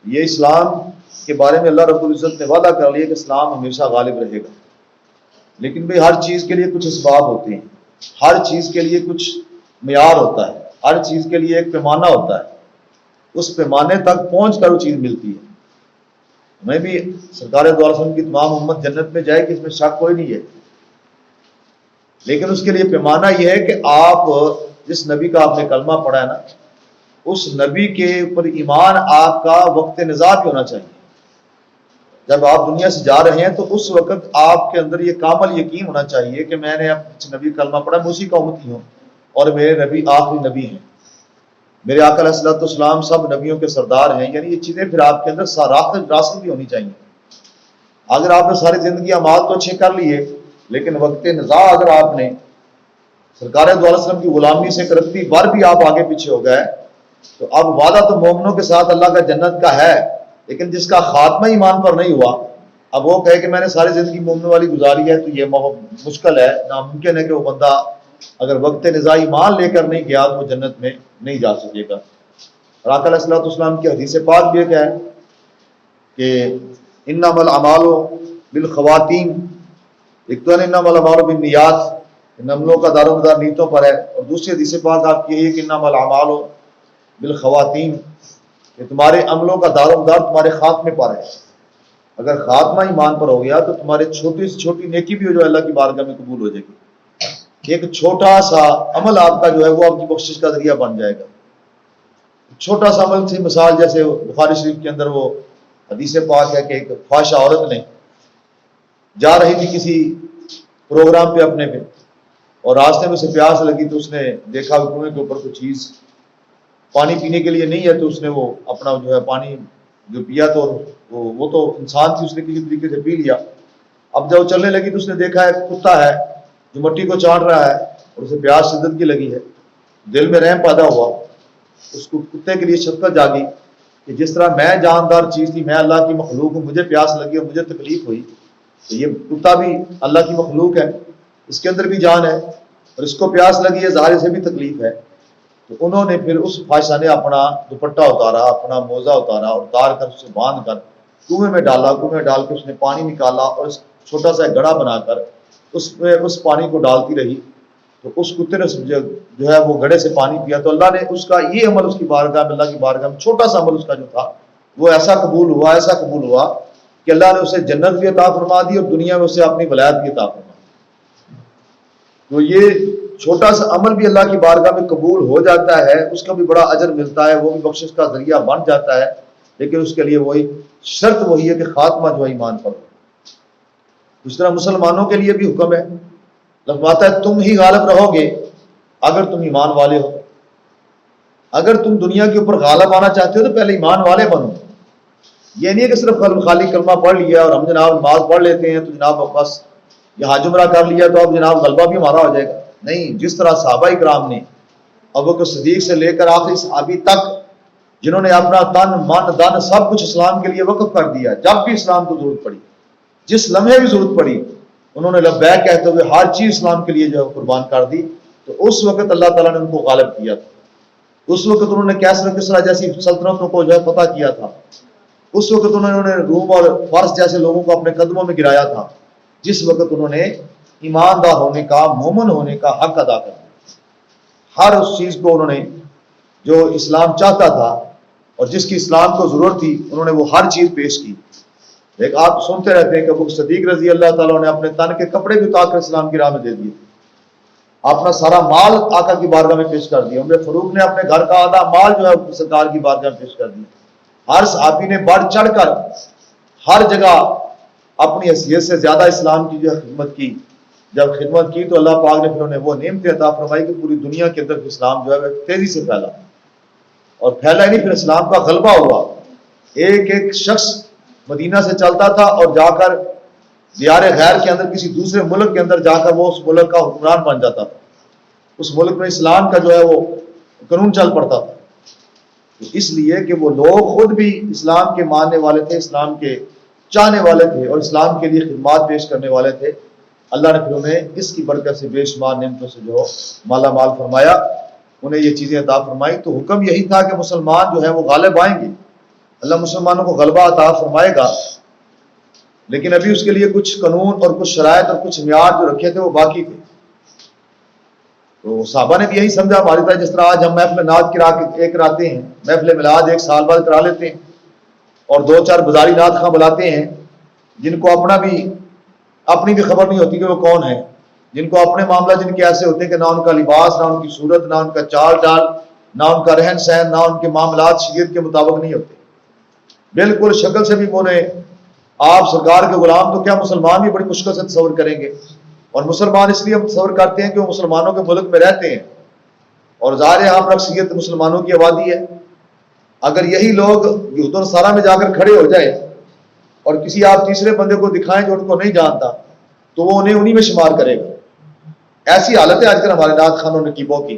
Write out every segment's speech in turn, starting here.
یہ اسلام کے بارے میں اللہ رب العزت نے وعدہ کر لیا کہ اسلام ہمیشہ غالب رہے گا، لیکن بھئی ہر چیز کے لیے کچھ اسباب ہوتے ہیں، ہر چیز کے لیے کچھ معیار ہوتا ہے، ہر چیز کے لیے ایک پیمانہ ہوتا ہے، اس پیمانے تک پہنچ کر وہ چیز ملتی ہے۔ ہمیں بھی سرکار دو علیہ وسلم کی تمام امت جنت میں جائے کہ اس میں شک کوئی نہیں ہے، لیکن اس کے لیے پیمانہ یہ ہے کہ آپ جس نبی کا آپ نے کلمہ پڑھا ہے نا، اس نبی کے اوپر ایمان آپ کا وقت نزاع بھی ہونا چاہیے۔ جب آپ دنیا سے جا رہے ہیں تو اس وقت آپ کے اندر یہ کامل یقین ہونا چاہیے کہ میں نے اپنے نبی کا کلمہ پڑھا، میں اسی کا امتی ہوں اور میرے نبی آخری نبی ہیں، میرے آقا علیہ الصلوۃ والسلام سب نبیوں کے سردار ہیں۔ یعنی یہ چیزیں پھر آپ کے اندر راسخ بھی ہونی چاہیے۔ اگر آپ نے ساری زندگی اعمال تو اچھے کر لیے، لیکن وقت نزاع اگر آپ نے سرکار دو علیہ وسلم کی غلامی سے کرتی بار بھی آپ آگے پیچھے ہو گئے، تو اب وعدہ تو مومنوں کے ساتھ اللہ کا جنت کا ہے، لیکن جس کا خاتمہ ایمان پر نہیں ہوا، اب وہ کہے کہ میں نے ساری زندگی مومنوں والی گزاری ہے، تو یہ مشکل ہے، ناممکن ہے کہ وہ بندہ اگر وقت نزاع ایمان لے کر نہیں گیا تو وہ جنت میں نہیں جا سکے گا۔ اور آقا علیہ الصلوۃ والسلام کی حدیث پاک بھی کیا ہے کہ انما الاعمال بالخواتیم، ایک تو انما الاعمال بالنیات، ان عملوں کا دار و مدار نیتوں پر ہے، اور دوسری حدیث پاک آپ کی ہے کہ انما الاعمال بالخواتیم، کہ تمہارے عملوں کا دار و مدار تمہارے خاتمے پر ہے۔ اگر خاتمہ ایمان پر ہو گیا تو تمہارے چھوٹی سے چھوٹی نیکی بھی جو اللہ کی بارگاہ میں قبول ہو جائے گی۔ ایک چھوٹا سا عمل آپ کا جو ہے وہ آپ کی بخشش کا ذریعہ بن جائے گا۔ چھوٹا سا عمل تھی، مثال جیسے بخاری شریف کے اندر وہ حدیث پاک ہے کہ ایک فاحشہ عورت نے جا رہی تھی کسی پروگرام پہ اپنے پہ، اور راستے میں اسے پیاس لگی تو اس نے دیکھا کنویں کے اوپر کوئی چیز پانی پینے کے لیے نہیں ہے، تو اس نے وہ اپنا جو ہے پانی جو پیا، تو وہ تو انسان تھی، اس نے کسی طریقے سے پی لیا۔ اب جب وہ چلنے لگی تو اس نے دیکھا ہے کتا ہے جو مٹی کو چاٹ رہا ہے اور اسے پیاس شدت کی لگی ہے، دل میں رحم پیدا ہوا، اس کو کتے کے لیے شفقت جاگی کہ جس طرح میں جاندار چیز تھی، میں اللہ کی مخلوق ہوں، مجھے پیاس لگی اور مجھے تکلیف ہوئی، تو یہ کتا بھی اللہ کی مخلوق ہے، اس کے اندر بھی جان ہے اور اس کو پیاس لگی ہے، ظاہر سے بھی تکلیف ہے۔ تو انہوں نے پھر اس فاحشہ نے اپنا دوپٹہ اتارا، اپنا موزہ اتارا اور اتار کر اسے باندھ کر کنویں میں ڈالا، کنویں میں ڈال کے اس نے پانی نکالا اور چھوٹا سا گڑھا بنا کر اس میں اس پانی کو ڈالتی رہی، تو اس کتے نے جو ہے وہ گڑھے سے پانی پیا، تو اللہ نے اس کا یہ عمل اس کی بارگاہ میں، اللہ کی بارگاہ میں چھوٹا سا عمل اس کا جو تھا وہ ایسا قبول ہوا کہ اللہ نے اسے جنت بھی عطا فرما دی اور دنیا میں اسے اپنی ولایت بھی عطا فرما دی۔ تو یہ چھوٹا سا عمل بھی اللہ کی بارگاہ میں قبول ہو جاتا ہے، اس کا بھی بڑا اجر ملتا ہے، وہ بھی بخشش کا ذریعہ بن جاتا ہے، لیکن اس کے لیے وہی شرط وہی ہے کہ خاتمہ جو ایمان پر ہو۔ اس طرح مسلمانوں کے لیے بھی حکم ہے، لفظ ہے تم ہی غالب رہو گے اگر تم ایمان والے ہو۔ اگر تم دنیا کے اوپر غالب آنا چاہتے ہو تو پہلے ایمان والے بنو۔ یہ نہیں ہے کہ صرف خالی کلمہ پڑھ لیا اور ہم جناب نماز پڑھ لیتے ہیں تو جناب بس یہاں جمرہ کر لیا تو اب جناب غلبہ بھی ہمارا ہو جائے گا۔ نہیں، جس طرح صحابہ کرام نے ابوبکر صدیق سے لے کر آخری صحابی تک، جنہوں نے اپنا تن من دن سب کچھ اسلام کے لیے وقف کر دیا، جب بھی اسلام کو ضرورت پڑی، جس لمحے بھی ضرورت پڑی، انہوں نے لبیک کہتے ہوئے ہر چیز اسلام کے لیے جو ہے قربان کر دی، تو اس وقت اللہ تعالیٰ نے ان کو غالب کیا تھا۔ اس وقت انہوں نے کسرا جیسی سلطنتوں کو جو ہے فتح کیا تھا، اس وقت انہوں نے روم اور فارس جیسے لوگوں کو اپنے قدموں میں گرایا تھا، جس وقت انہوں نے ایماندار ہونے کا، مومن ہونے کا حق ادا کر دیا۔ ہر اس چیز کو انہوں نے جو اسلام چاہتا تھا اور جس کی اسلام کو ضرورت تھی، انہوں نے وہ ہر چیز پیش کی۔ ایک آپ سنتے رہتے ہیں کہ ابو صدیق رضی اللہ تعالیٰ نے اپنے تن کے کپڑے بھی اتار کر اسلام کی راہ میں دے دیے، اپنا سارا مال آقا کی بارگاہ میں پیش کر دیا۔ عمر فاروق نے اپنے گھر کا آدھا مال جو ہے سرکار کی بارگاہ میں پیش کر دیا۔ ہر صحابی نے بڑھ چڑھ کر ہر جگہ اپنی حیثیت سے زیادہ اسلام کی جو ہے خدمت کی۔ جب خدمت کی تو اللہ پاک نے پھر انہیں وہ نعمتیں عطا فرمائی کہ پوری دنیا کے اندر اسلام جو ہے تیزی سے پھیلا، اور پھیلا ہی نہیں، پھر اسلام کا غلبہ ہوا۔ ایک ایک شخص مدینہ سے چلتا تھا اور جا کر دیار غیر کے اندر کسی دوسرے ملک کے اندر جا کر وہ اس ملک کا حکمران بن جاتا تھا، اس ملک میں اسلام کا جو ہے وہ قانون چل پڑتا تھا۔ تو اس لیے کہ وہ لوگ خود بھی اسلام کے ماننے والے تھے، اسلام کے چاہنے والے تھے اور اسلام کے لیے خدمات پیش کرنے والے تھے، اللہ نے پھر انہیں اس کی برکت سے بے شمار نعمتوں سے جو مالا مال فرمایا، انہیں یہ چیزیں عطا فرمائی۔ تو حکم یہی تھا کہ مسلمان جو ہے وہ غالب آئیں گے اللہ مسلمانوں کو غلبہ عطا فرمائے گا، لیکن ابھی اس کے لیے کچھ قانون اور کچھ شرائط اور کچھ معیار جو رکھے تھے وہ باقی تھے۔ تو صحابہ نے بھی یہی سمجھا ہماری طرح، جس طرح آج ہم محفل نعت کراتے ہیں، محفل میلاد ایک سال بعد کرا لیتے ہیں، اور 2-4 بازاری نعت خواں بلاتے ہیں جن کو اپنی بھی خبر نہیں ہوتی کہ وہ کون ہے، جن کو اپنے معاملہ جن کے ایسے ہوتے ہیں کہ نہ ان کا لباس، نہ ان کی صورت، نہ ان کا چال ڈال، نہ ان کا رہن سہن، نہ ان کے معاملات شریعت کے مطابق نہیں ہوتے، بالکل شکل سے بھی مونے آپ سرکار کے غلام، تو کیا مسلمان بھی بڑی مشکل سے تصور کریں گے؟ اور مسلمان اس لیے ہم تصور کرتے ہیں کہ وہ مسلمانوں کے ملک میں رہتے ہیں، اور ظاہر عام اکثریت مسلمانوں کی آبادی ہے۔ اگر یہی لوگ یہود و نصارہ میں جا کر کھڑے ہو جائیں اور کسی آپ تیسرے بندے کو دکھائیں جو ان کو نہیں جانتا، تو وہ انہیں انہی میں شمار کرے گا۔ ایسی حالت ہے آج کل ہمارے نعت خانوں نقیبوں کی،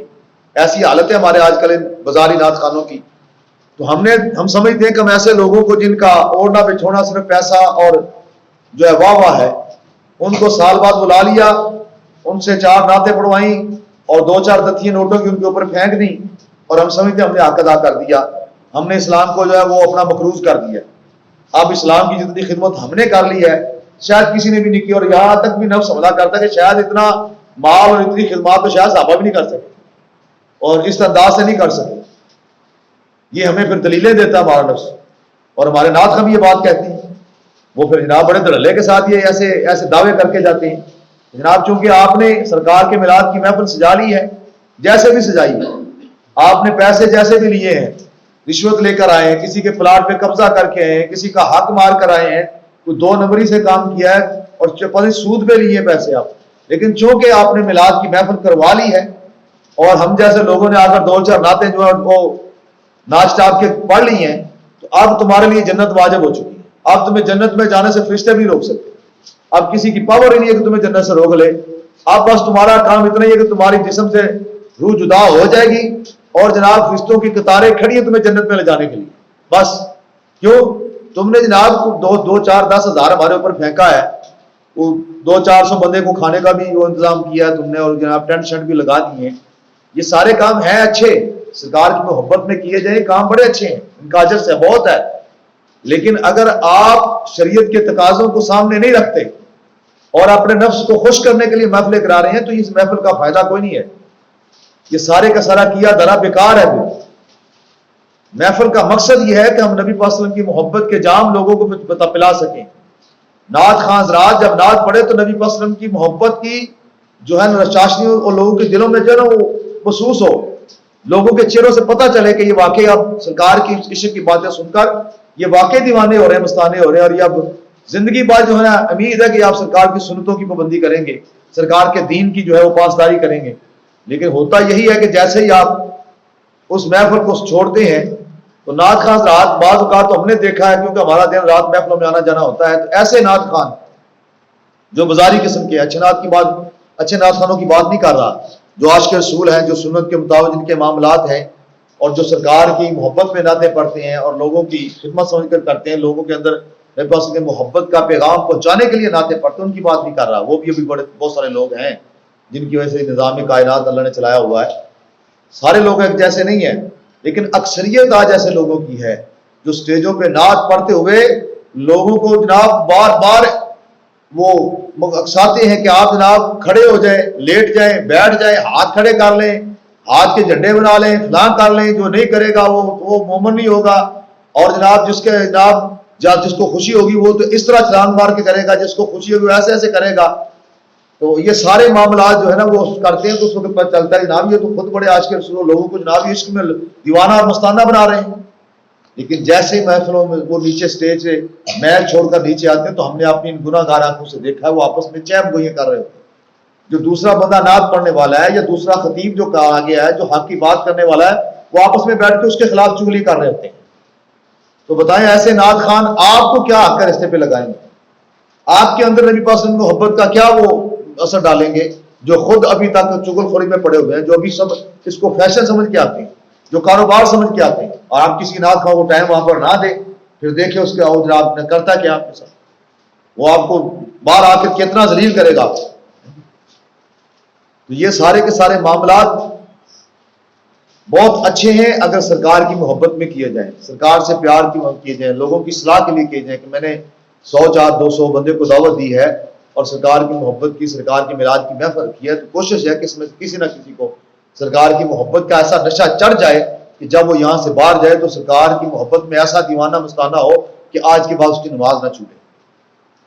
ایسی حالت ہے ہمارے آج کل بازاری نعت خانوں کی۔ تو ہم سمجھتے ہیں کہ ہم ایسے لوگوں کو جن کا اوڑھنا بچھونا صرف پیسہ اور جو ہے واہ ہے، ان کو سال بعد بلا لیا، ان سے 4 نعتیں پڑھوائیں اور 2-4 دتیاں نوٹوں کی ان کے اوپر پھینک دیں، اور ہم سمجھتے ہیں ہم نے حق ادا کر دیا، ہم نے اسلام کو جو ہے وہ اپنا مقروض کر دیا۔ اب اسلام کی جتنی خدمت ہم نے کر لی ہے شاید کسی نے بھی نہیں کی، اور یہاں تک بھی نفس حملہ کرتا ہے کہ شاید اتنا مال اور اتنی خدمات تو شاید صحابہ بھی نہیں کر سکے اور اس انداز سے نہیں کر سکے۔ یہ ہمیں پھر دلیلیں دیتا ہمارا نفس، اور ہمارے نعت خواں بھی یہ بات کہتے ہیں، وہ پھر جناب بڑے دھڑلے کے ساتھ یہ ایسے دعوے کر کے جاتے ہیں جناب چونکہ آپ نے سرکار کے میلاد کی محفل سجا لی ہے، جیسے بھی سجائی ہے، آپ نے پیسے جیسے بھی لیے ہیں، رشوت لے کر آئے ہیں، کسی کے پلاٹ پہ قبضہ کر کے آئے ہیں، کسی کا حق مار کر آئے ہیں، کوئی 2 نمبری سے کام کیا ہے اور چپاسی سود پہ لیے پیسے آپ، لیکن چونکہ آپ نے میلاد کی محفل کروا لی ہے اور ہم جیسے لوگوں نے آ کر 2-4 نعتیں جو ہے وہ ناچ ٹاپ کے پڑھ لی ہیں، تو اب تمہارے لیے جنت واجب ہو چکی ہے، اب تمہیں جنت میں جانے سے فرشتے بھی روک سکتے، اب کسی کی پاور ہی نہیں ہے کہ تمہیں جنت سے روک لے، اب بس تمہارا کام اتنا ہی ہے کہ تمہاری جسم سے روح جدا ہو جائے گی اور جناب فرشتوں کی قطاریں کھڑی ہیں تمہیں جنت میں لے جانے کے لیے، بس کیوں تم نے جناب 2-4-10 ہزار ہمارے اوپر پھینکا ہے، وہ 200-400 بندے کو کھانے کا بھی وہ انتظام کیا ہے تم نے، اور جناب ٹینٹ شنٹ بھی لگا دیے ہیں، یہ سارے کام ہیں اچھے، سرکار کی محبت میں کیے جائیں کام بڑے اچھے ہیں، ان کا اجر سے بہت ہے، لیکن اگر آپ شریعت کے تقاضوں کو سامنے نہیں رکھتے اور اپنے نفس کو خوش کرنے کے لیے محفلیں کرا رہے ہیں تو اس محفل کا فائدہ کوئی نہیں ہے، یہ سارے کا سارا کیا دھرا بیکار ہے۔ محفل کا مقصد یہ ہے کہ ہم نبی پاک صلی اللہ علیہ وسلم کی محبت کے جام لوگوں کو پلا سکیں۔ نعت خواں حضرات جب نعت پڑھے تو نبی پاک صلی اللہ علیہ وسلم کی محبت کی جو ہے چاشنی اور لوگوں کے دلوں میں جو ہے نا وہ محسوس ہو، لوگوں کے چہروں سے پتہ چلے کہ یہ واقعی اب سرکار کی عشق کی باتیں سن کر یہ واقعی دیوانے ہو رہے ہیں، مستانے ہو رہے ہیں، اور یہ اب زندگی بعد جو ہے نا امید ہے کہ آپ سرکار کی سنتوں کی پابندی کریں گے، سرکار کے دین کی جو ہے وہ پاسداری کریں گے۔ لیکن ہوتا یہی ہے کہ جیسے ہی آپ اس محفل کو چھوڑتے ہیں تو نعت خواں رات بعض اوقات تو ہم نے دیکھا ہے کیونکہ ہمارا دن رات محفلوں میں آنا جانا ہوتا ہے، تو ایسے نعت خان جو بازاری قسم کے اچھے نعت خانوں کی بات نہیں کر رہا، جو عاشق رسول ہیں، جو سنت کے مطابق جن کے معاملات ہیں اور جو سرکار کی محبت میں نعتیں پڑھتے ہیں اور لوگوں کی خدمت سمجھ کر کرتے ہیں، لوگوں کے اندر نبی پاک کے محبت کا پیغام پہنچانے کے لیے نعتیں پڑھتے ہیں، ان کی بات نہیں کر رہا، وہ بھی بہت سارے لوگ ہیں جن کی وجہ سے نظام کائنات اللہ نے چلایا ہوا ہے، سارے لوگ ایک جیسے نہیں ہیں، لیکن اکثریت آج ایسے لوگوں کی ہے جو سٹیجوں پہ نعت پڑھتے ہوئے لوگوں کو جناب بار بار وہ اکساتے ہیں کہ آپ جناب کھڑے ہو جائیں، لیٹ جائیں، بیٹھ جائیں، ہاتھ کھڑے کر لیں، ہاتھ کے جھنڈے بنا لیں، فلاں کر لیں، جو نہیں کرے گا وہ مومن نہیں ہوگا، اور جناب جس کو خوشی ہوگی وہ تو اس طرح چھلانگ مار کے کرے گا، جس کو خوشی ہوگی وہ ایسے ایسے کرے گا۔ تو یہ سارے معاملات جو ہے نا وہ کرتے ہیں تو اس وقت پتہ چلتا ہے جناب یہ تو خود بڑے آج کے رسول لوگوں کو جناب عشق میں دیوانہ اور مستانہ بنا رہے ہیں، لیکن جیسے محفلوں میں وہ نیچے سٹیج سے محل چھوڑ کر نیچے آتے ہیں تو ہم نے اپنی گناہ گار آنکھوں سے دیکھا ہے وہ آپس میں چہم گوئیاں کر رہے ہوتے ہیں، جو دوسرا بندہ نعت پڑھنے والا ہے یا دوسرا خطیب جو آگے ہے جو حق کی بات کرنے والا ہے وہ آپس میں بیٹھ کے اس کے خلاف چغلی کر رہے ہوتے ہیں۔ تو بتائیں ایسے نعت خان آپ کو کیا حق کا رستے پہ لگائیں گے؟ آپ کے اندر نبی پاک صلی اللہ علیہ وسلم محبت کا کیا وہ اثر ڈالیں گے جو خود ابھی تک چغل خوری میں پڑے ہوئے ہیں، جو ابھی سب اس کو فیشن سمجھ کے آتے ہیں، جو کاروبار سمجھ کے آتے ہیں، اور آپ کسی نعت خان کو ٹائم وہاں پر نہ دیں، پھر دیکھیں اس کے اور آپ نے کرتا کیا آپ کے ساتھ، وہ آپ کو باہر آ کے کتنا ذلیل کرے گا۔ تو یہ سارے کے سارے معاملات بہت اچھے ہیں اگر سرکار کی محبت میں کیے جائیں، سرکار سے پیار کی کیے جائیں، لوگوں کی اصلاح کے لیے کیے جائیں کہ میں نے 100 400 200 بندے کو دعوت دی ہے اور سرکار کی محبت کی، سرکار کی میلاد کی محفل کی ہے، تو کوشش ہے کہ اس میں کسی نہ کسی کو سرکار کی محبت کا ایسا نشہ چڑھ جائے کہ جب وہ یہاں سے باہر جائے تو سرکار کی محبت میں ایسا دیوانہ مستانہ ہو کہ آج کے بعد اس کی نماز نہ چھوٹے،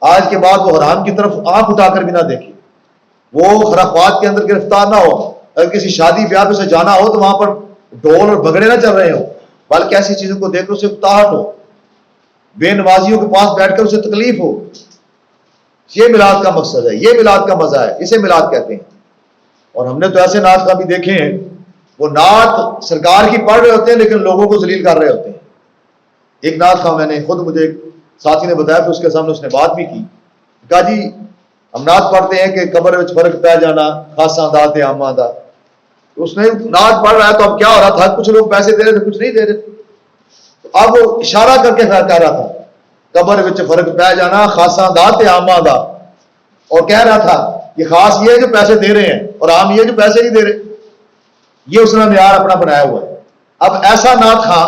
آج کے بعد وہ حرام کی طرف آنکھ اٹھا کر بھی نہ دیکھے، وہ خرافات کے اندر گرفتار نہ ہو، اگر کسی شادی بیاہ پہ سے جانا ہو تو وہاں پر ڈھول اور بگڑے نہ چل رہے ہوں، بلکہ ایسی چیزوں کو دیکھ کر اسے اکتاہٹ ہو، بے نمازیوں کے پاس بیٹھ کر اسے تکلیف ہو۔ یہ میلاد کا مقصد ہے، یہ میلاد کا مزہ ہے، اسے میلاد کہتے ہیں۔ اور ہم نے تو ایسے نعت خواہ بھی دیکھے ہیں، وہ نعت سرکار کی پڑھ رہے ہوتے ہیں لیکن لوگوں کو ذلیل کر رہے ہوتے ہیں۔ ایک نعت خواہ میں نے خود، مجھے ایک ساتھی نے بتایا کہ اس کے سامنے اس نے بات بھی کی، کہا جی ہم نعت پڑھتے ہیں کہ قبر میں فرق پہ جانا خاصا دات عامہ دا، اس نے نعت پڑھ رہا ہے تو اب کیا ہو رہا تھا، کچھ لوگ پیسے دے رہے تھے، کچھ نہیں دے رہے تھے، تو اب وہ اشارہ کر کے کہہ رہا تھا قبر وچ فرق پہ جانا خاصا دات عامہ دا، اور کہہ رہا تھا یہ خاص یہ ہے جو پیسے دے رہے ہیں اور عام یہ جو پیسے نہیں دے رہے، یہ اس نے معیار اپنا بنایا ہوا ہے۔ اب ایسا نعت خواں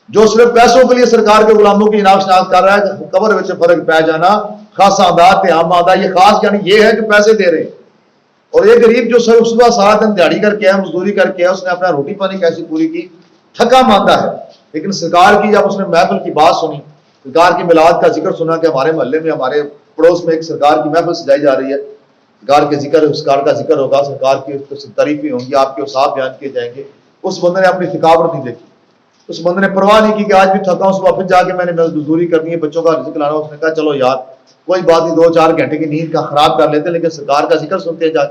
جو صرف پیسوں کے لیے سرکار کے غلاموں کی جناب شناخت کر رہا ہے کہ قبر وچ فرق پہ جانا خاصا دات عامہ دا، یہ خاص یعنی یہ ہے جو پیسے دے رہے ہیں، اور یہ غریب جو صبح سارا دن دیہڑی کر کے ہے، مزدوری کر کے ہے، اس نے اپنا روٹی پانی کیسی پوری کی، تھکا ماندا ہے، لیکن سرکار کی جب اس نے محفل کی بات سنی، سرکار کی میلاد کا ذکر سنا کہ ہمارے محلے میں ہمارے پڑوس میں ایک سرکار کی محفل سجائی جا رہی ہے، سرکار کے ذکر، سرکار کا ذکر ہوگا، سرکار کی تعریفیں ہوں گی، آپ کے اوصاف بیان کیے جائیں گے، اس بندے نے اپنی تھکاوٹ نہیں دیکھی، اس بندے نے پرواہ نہیں کی کہ آج بھی تھکا ہوں، صبح پھر جا کے میں نے مزدوری کرنی ہے، بچوں کا رزق لانا، اس نے کہا چلو یار کوئی بات نہیں، 2 4 گھنٹے کی نیند کا خراب کر لیتے لیکن سرکار کا ذکر سنتے جا۔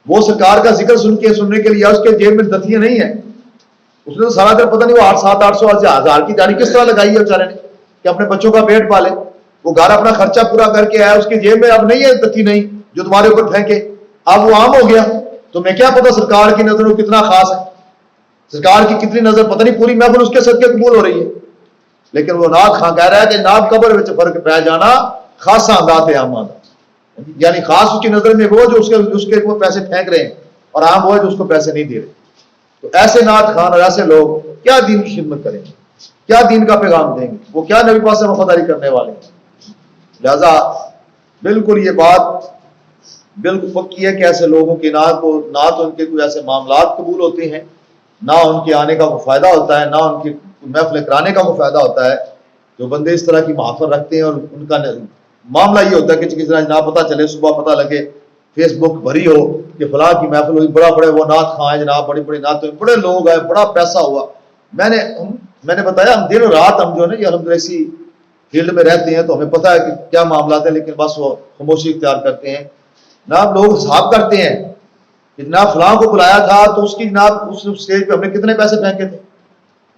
وہ سرکار کا ذکر سننے کے لیے اس کے جیب میں دتیاں نہیں ہیں، اس نے تو سارا دن پتہ نہیں وہ 800 700 1000 کی داڑھی کس طرح لگائی ہے بیچارے نے کہ اپنے بچوں کا پیٹ پالے، وہ گھر اپنا خرچہ پورا کر کے آیا، اس کی جیب میں اب نہیں ہے دتی نہیں جو تمہارے اوپر پھینکے، اب وہ عام ہو گیا، تمہیں کیا پتا سرکار کی نظر کتنا خاص ہے، سرکار کی کتنی نظر، پتہ نہیں پوری محفل اس کے صدقے قبول ہو رہی ہے، لیکن وہ نعت خواں کہہ رہا ہے کہ نعت قبر وچ فرق پہ جانا خاصا ذات عامہ دا، یعنی خاص اس کی نظر میں وہ جو اس کے اوپر پیسے پھینک رہے ہیں اور عام وہ ہے جو اس کو پیسے نہیں دے رہے۔ تو ایسے نعت خان اور ایسے لوگ کیا دین کی خدمت کریں گے، کیا دین کا پیغام دیں گے، وہ کیا نبی پاک سے وفاداری کرنے والے ہیں۔ لہذا بالکل یہ بات بالکل پکی ہے کہ ایسے لوگوں کی نہ تو ان کے کوئی ایسے معاملات قبول ہوتے ہیں، نہ ان کے آنے کا کوئی فائدہ ہوتا ہے، نہ ان کی محفل کرانے کا کوئی فائدہ ہوتا ہے۔ جو بندے اس طرح کی محافل رکھتے ہیں اور ان کا معاملہ یہ ہوتا ہے کہ کسی طرح نہ پتہ چلے، صبح پتہ لگے، فیس بک بھری ہو کہ فلاں کی محفل ہوئی، بڑا بڑے وہ نعت خواں ہیں جناب، بڑی بڑی نعتیں، بڑے لوگ ہیں، بڑا پیسہ ہوا۔ میں نے بتایا ہم دن رات ہم جو ہے نا یہ الحمد للہ اسی فیلڈ میں رہتے ہیں تو ہمیں پتہ ہے کہ کیا معاملات ہیں، لیکن بس وہ خاموشی اختیار کرتے ہیں۔ جناب لوگ حساب کرتے ہیں کہ جناب فلاں کو بلایا تھا تو اس کی جناب اس اسٹیج پہ ہم نے کتنے پیسے پھینکے تھے،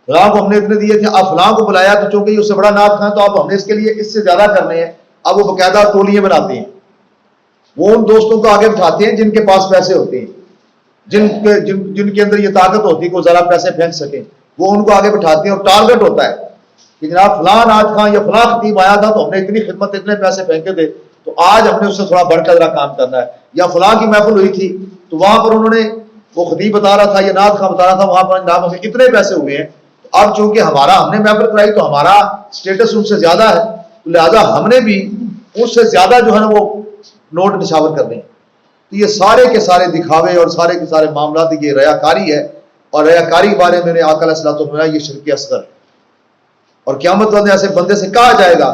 فلاں کو ہم نے اتنے دیے تھے، اب فلاں کو بلایا تو چونکہ یہ اس سے بڑا نعت خواں تو اب ہم نے اس کے لیے اس سے زیادہ کرنے ہیں۔ اب وہ باقاعدہ ٹولیاں بناتے ہیں، وہ ان دوستوں کو آگے بٹھاتے ہیں جن کے پاس پیسے ہوتے ہیں، جن کے اندر یہ طاقت ہوتی ہے کہ وہ ذرا پیسے پھینک سکیں، وہ ان کو آگے بٹھاتے ہیں اور ٹارگٹ ہوتا ہے کہ جناب فلاں نعت خواں یا فلاں خطیب آیا تھا تو ہم نے اتنی خدمت اتنے پیسے پھینکے تھے تو آج ہم نے اس سے تھوڑا بڑھ کر کام کرنا ہے، یا فلاں کی محفل ہوئی تھی تو وہاں پر انہوں نے وہ خطیب بتا رہا تھا یا نعت خواں بتا رہا تھا وہاں پر جناب ہمیں اتنے پیسے ہوئے ہیں، اب چونکہ ہم نے محفل کرائی تو ہمارا اسٹیٹس ان سے زیادہ ہے، لہذا ہم نے بھی اس سے زیادہ جو ہے نا وہ نوٹ نشاور کر دیں۔ تو یہ سارے کے سارے دکھاوے اور سارے کے سارے معاملات یہ ریاکاری ہے، اور ریاکاری کے بارے میں نے آقا علیہ الصلوۃ والسلام یہ شرک اصغر ہے، اور قیامت والے ایسے بندے سے کہا جائے گا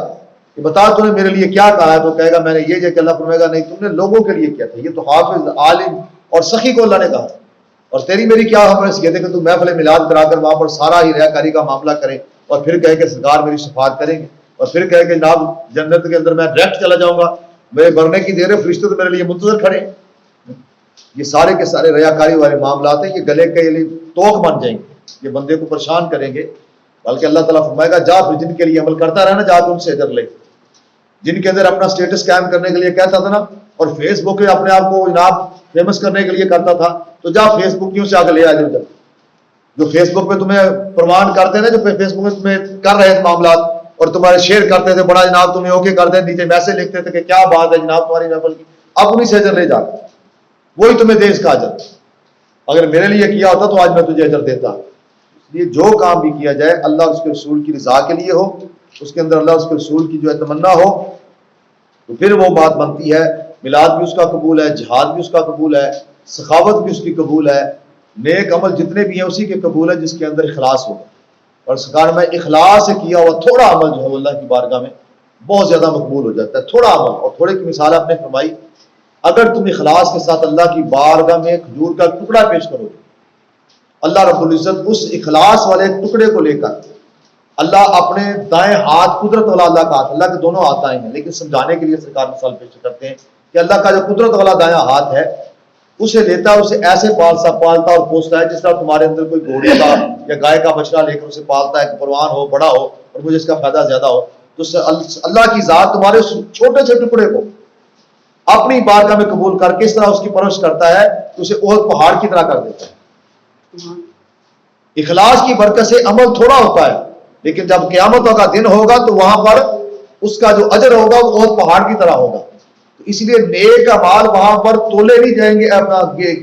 کہ بتا تو نے میرے لیے کیا کہا ہے، تو کہے گا میں نے یہ کہ اللہ فرمائے گا نہیں تم نے لوگوں کے لیے کیا تھا، یہ تو حافظ عالم اور سخی کو اللہ نے کہا، اور تیری میری کیا حیثیت ہے کہ تو محفل میلاد کرا کر وہاں پر سارا ہی ریاکاری کا معاملہ کرے اور پھر کہے کہ سرکار میری شفاعت کریں گے، اور پھر کہے کہ جناب جنت کے اندر میں ڈائریکٹ چلا جاؤں گا، میرے مرنے کی دیر ہے، فرشتے تو میرے لیے منتظر کھڑے۔ یہ سارے کے سارے ریاکاری والے معاملات ہیں، یہ گلے کے لیے توق بن جائیں گے، یہ بندے کو پریشان کریں گے، بلکہ اللہ تعالیٰ فرمائے گا جا پھر جن کے لیے عمل کرتا رہنا، جا کے ان سے اجر لے، جن کے اندر اپنا اسٹیٹس قائم کرنے کے لیے کہتا تھا نا، اور فیس بک پہ اپنے آپ کو جناب فیمس کرنے کے لیے کرتا تھا، تو جا فیس بک کیوں سے آگے لے آ جاؤ، جو فیس بک پہ تمہیں پروان کرتے ہیں نا، جو فیس بک پہ تمہیں کر رہے ہیں معاملات اور تمہارے شیئر کرتے تھے، بڑا جناب تمہیں اوکے کرتے ہیں، نیچے میسج لکھتے تھے کہ کیا بات ہے جناب تمہاری محفل کی، اب انہیں سے اجر لے جا، وہی تمہیں دے اس کا اجر، اگر میرے لیے کیا ہوتا تو آج میں تجھے اجر دیتا، یہ جو کام بھی کیا جائے اللہ اور اس کے رسول کی رضا کے لیے ہو، اس کے اندر اللہ اور اس کے رسول کی جو ہے تمنا ہو، تو پھر وہ بات بنتی ہے۔ میلاد بھی اس کا قبول ہے، جہاد بھی اس کا قبول ہے، سخاوت بھی اس کی قبول ہے، نیک عمل جتنے بھی ہیں اسی کے قبول ہے جس کے اندر اخلاص ہوگا۔ اور سرکار میں اخلاص سے کیا ہوا تھوڑا عمل جو ہے اللہ کی بارگاہ میں بہت زیادہ مقبول ہو جاتا ہے۔ تھوڑا عمل، اور تھوڑے کی مثال آپ نے فرمائی، اگر تم اخلاص کے ساتھ اللہ کی بارگاہ میں کھجور کا ٹکڑا پیش کرو گے، اللہ رب العزت اس اخلاص والے ٹکڑے کو لے کر، اللہ اپنے دائیں ہاتھ، قدرت والا اللہ کا ہاتھ، اللہ کے دونوں ہاتھ آئے ہیں لیکن سمجھانے کے لیے سرکار مثال پیش کرتے ہیں کہ اللہ کا جو قدرت والا دایاں ہاتھ ہے اسے لیتا ہے، اسے ایسے پالتا اور پوستا ہے جس طرح تمہارے اندر کوئی گھوڑے کا یا گائے کا بچڑا لے کر اسے پالتا ہے کہ پروان ہو، بڑا ہو اور مجھے اس کا فائدہ زیادہ ہو۔ تو اللہ کی ذات تمہارے اس چھوٹے سے ٹکڑے کو اپنی بارگاہ میں قبول کر کے اس طرح اس کی پرورش کرتا ہے کہ اسے احد پہاڑ کی طرح کر دیتا ہے۔ اخلاص کی برکت سے عمل تھوڑا ہوتا ہے لیکن جب قیامت کا دن ہوگا تو وہاں پر اس کا جو اجر ہوگا وہ احد پہاڑ کی طرح ہوگا۔ تو اس لیے نیک اعمال وہاں پر تولے نہیں جائیں گے،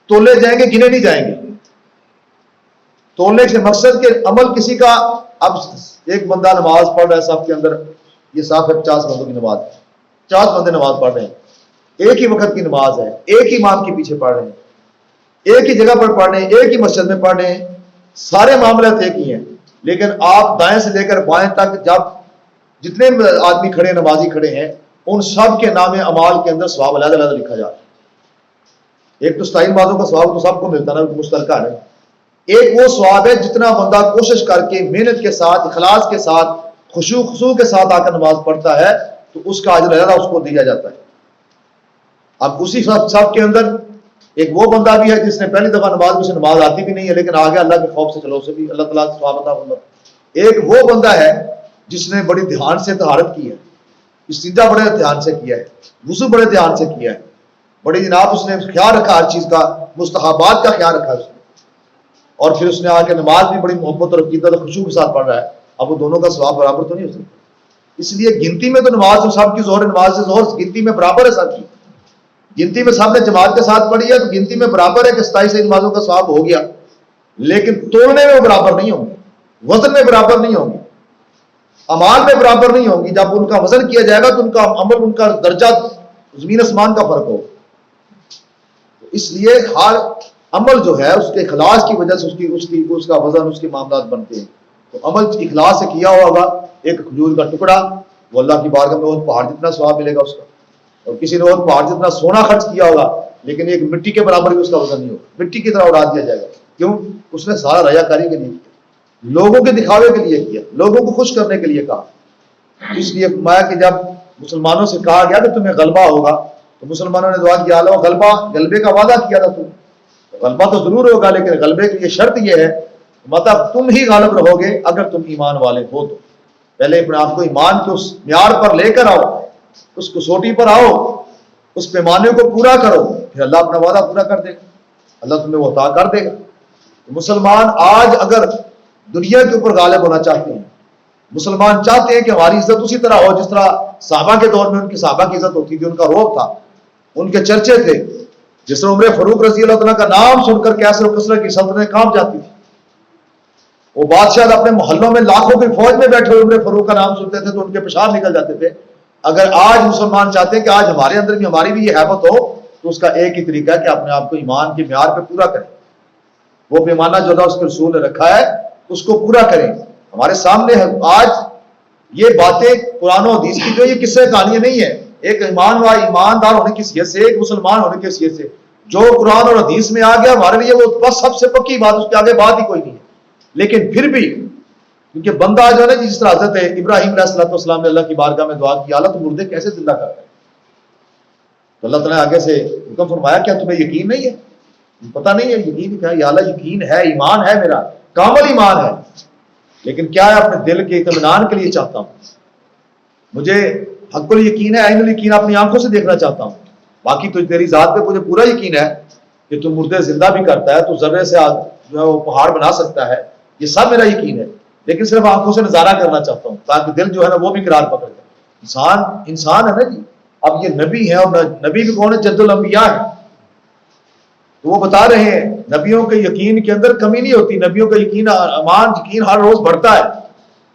تولے جائیں گے، گنے نہیں جائیں گے۔ تولنے سے مقصد کہ عمل کسی کا، اب ایک بندہ نماز پڑھ رہا ہے صف کے اندر، یہ صف ہے 50 بندوں کی نماز، 50 بندے نماز پڑھ رہے ہیں، ایک ہی وقت کی نماز ہے، ایک ہی امام کے پیچھے پڑھ رہے ہیں، ایک ہی جگہ پر پڑھ رہے ہیں، ایک ہی مسجد میں پڑھ رہے ہیں، سارے معاملات ایک ہی ہیں، لیکن آپ دائیں سے لے کر بائیں تک جب جتنے آدمی کھڑے نمازی کھڑے ہیں ان سب کے نام اعمال کے اندر ثواب علیحدہ علیحدہ لکھا جاتا ہے۔ ایک تو 27 نمازوں کا ثواب تو سب کو ملتا ہے نا، مشترکہ ہے۔ ایک وہ ثواب ہے جتنا بندہ کوشش کر کے محنت کے ساتھ، اخلاص کے ساتھ، خشوع کے ساتھ آ کر نماز پڑھتا ہے تو اس کا اجر علیحدہ اس کو دیا جاتا ہے۔ اب اسی سب کے اندر ایک وہ بندہ بھی ہے جس نے پہلی دفعہ نماز میں سے نماز آتی بھی نہیں ہے لیکن آگے اللہ کے خوف سے چلو، اسے بھی اللہ تعالیٰ ثواب عطا فرماتا ہے۔ ایک وہ بندہ ہے جس نے بڑی دھیان سے طہارت کی ہے، استنجا بڑے دھیان سے کیا ہے، وضو بڑے دھیان سے کیا ہے، بڑی جناب اس نے خیال رکھا ہر چیز کا، مستحبات کا خیال رکھا اس نے، اور پھر اس نے آ کے نماز بھی بڑی محبت اور عقیدت اور خشوع کے ساتھ پڑھ رہا ہے۔ اب وہ دونوں کا ثواب برابر تو نہیں ہو سکتا۔ اس لیے گنتی میں تو نماز تو سب کی ظہر نماز سے ظہر گنتی میں برابر ہے، سب کی گنتی میں سب نے جماعت کے ساتھ پڑھی ہے تو گنتی میں برابر ہے کہ 27 نمازوں کا ثواب ہو گیا، لیکن تولنے میں وہ برابر نہیں ہوں گے، وزن میں برابر نہیں ہوں گے، اعمال میں برابر نہیں ہوں گی۔ جب ان کا وزن کیا جائے گا تو ان کا عمل، ان کا درجہ زمین آسمان کا فرق ہوگا۔ اس لیے ہر عمل جو ہے اس کے اخلاص کی وجہ سے اس کا وزن، اس کے معاملات بنتے ہیں۔ تو عمل اخلاص سے کیا ہوگا، ایک کھجور کا ٹکڑا وہ اللہ کی بارگاہ میں پہاڑ جتنا ثواب ملے گا اس کا، اور کسی نے اور پہاڑ جتنا سونا خرچ کیا ہوگا لیکن ایک مٹی کے برابر بھی اس کا وزن نہیں ہوگا، مٹی کی طرح اڑا دیا جائے گا۔ کیوں؟ اس نے سارا ریا کاری کے لیے کیا، لوگوں کے دکھاوے کے لیے کیا، لوگوں کو خوش کرنے کے لیے کہا۔ اس لیے فرمایا کہ جب مسلمانوں سے کہا گیا کہ تمہیں غلبہ ہوگا تو مسلمانوں نے دعا کیا اللہ غلبے کا وعدہ کیا تھا، تو غلبہ تو ضرور ہوگا لیکن غلبے کی یہ شرط یہ ہے مطلب تم ہی غالب رہو گے اگر تم ایمان والے ہو تو۔ پہلے اپنے آپ کو ایمان کے اس معیار پر لے کر آؤ، اس کسوٹی پر آؤ، اس پیمانے کو پورا کرو، پھر اللہ اپنا وعدہ پورا کر دے گا، اللہ تمہیں وہ عطا کر دے گا۔ مسلمان آج اگر دنیا کے اوپر غالب ہونا چاہتے ہیں، مسلمان چاہتے ہیں کہ ہماری عزت اسی طرح ہو جس طرح صحابہ کے دور میں ان کی صحابہ کی عزت ہوتی تھی، ان کا روب تھا، ان کے چرچے تھے، جس طرح عمر فاروق رضی اللہ عنہ کا نام سن کر کیسر و کسرا کی سلطنتیں کانپ جاتی تھی۔ وہ بادشاہ اپنے محلوں میں لاکھوں کی فوج میں بیٹھے ہوئے عمر فاروق کا نام سنتے تھے تو ان کے پیشاب نکل جاتے تھے۔ اگر آج مسلمان چاہتے ہیں کہ آج ہمارے اندر بھی ہماری بھی یہ حیبت ہو تو اس کا ایک ہی طریقہ ہے کہ اپنے آپ کو ایمان کے معیار پہ پورا کریں، وہ پیمانہ جو اللہ اس کے رسول نے رکھا ہے اس کو پورا کریں۔ ہمارے سامنے آج یہ باتیں قرآن و حدیث کی جو یہ قصے کہانیاں نہیں ہیں، ایک ایماندار ہونے کی حیثیت سے، ایک مسلمان ہونے کی حیثیت سے جو قرآن اور حدیث میں آ گیا ہمارے لیے وہ بس سب سے پکی بات، اس کے آگے بات ہی کوئی نہیں ہے۔ لیکن پھر بھی کیونکہ بندہ جو ہے نا جس طرح حضرت ابراہیم علیہ السلام نے اللہ کی بارگاہ میں دعا کی اللہ تو مردے کیسے زندہ کرتے ہیں، تو اللہ تعالیٰ نے آگے سے حکم فرمایا کیا تمہیں یقین نہیں ہے؟ پتہ نہیں ہے یقین کیا؟ یا اللہ یقین ہے، ایمان ہے، میرا کامل ایمان ہے، لیکن کیا ہے اپنے دل کے اطمینان کے لیے چاہتا ہوں، مجھے حق الیقین ہے، عین الیقین اپنی آنکھوں سے دیکھنا چاہتا ہوں، باقی تو تیری ذات پہ مجھے پورا یقین ہے کہ تو مردے زندہ بھی کرتا ہے، تو ذرے سے جو ہے وہ پہاڑ بنا سکتا ہے، یہ سب میرا یقین ہے، لیکن صرف آنکھوں سے نظارہ کرنا چاہتا ہوں تاکہ دل جو ہے نا وہ بھی قرار پکڑ جائے۔ انسان ہے نا جی، اب یہ نبی ہے اور نبی بھی کون ہے؟ جد الانبیاء ہے، تو وہ بتا رہے ہیں نبیوں کے یقین کے اندر کمی نہیں ہوتی، نبیوں کا یقین ایمان یقین ہر روز بڑھتا ہے.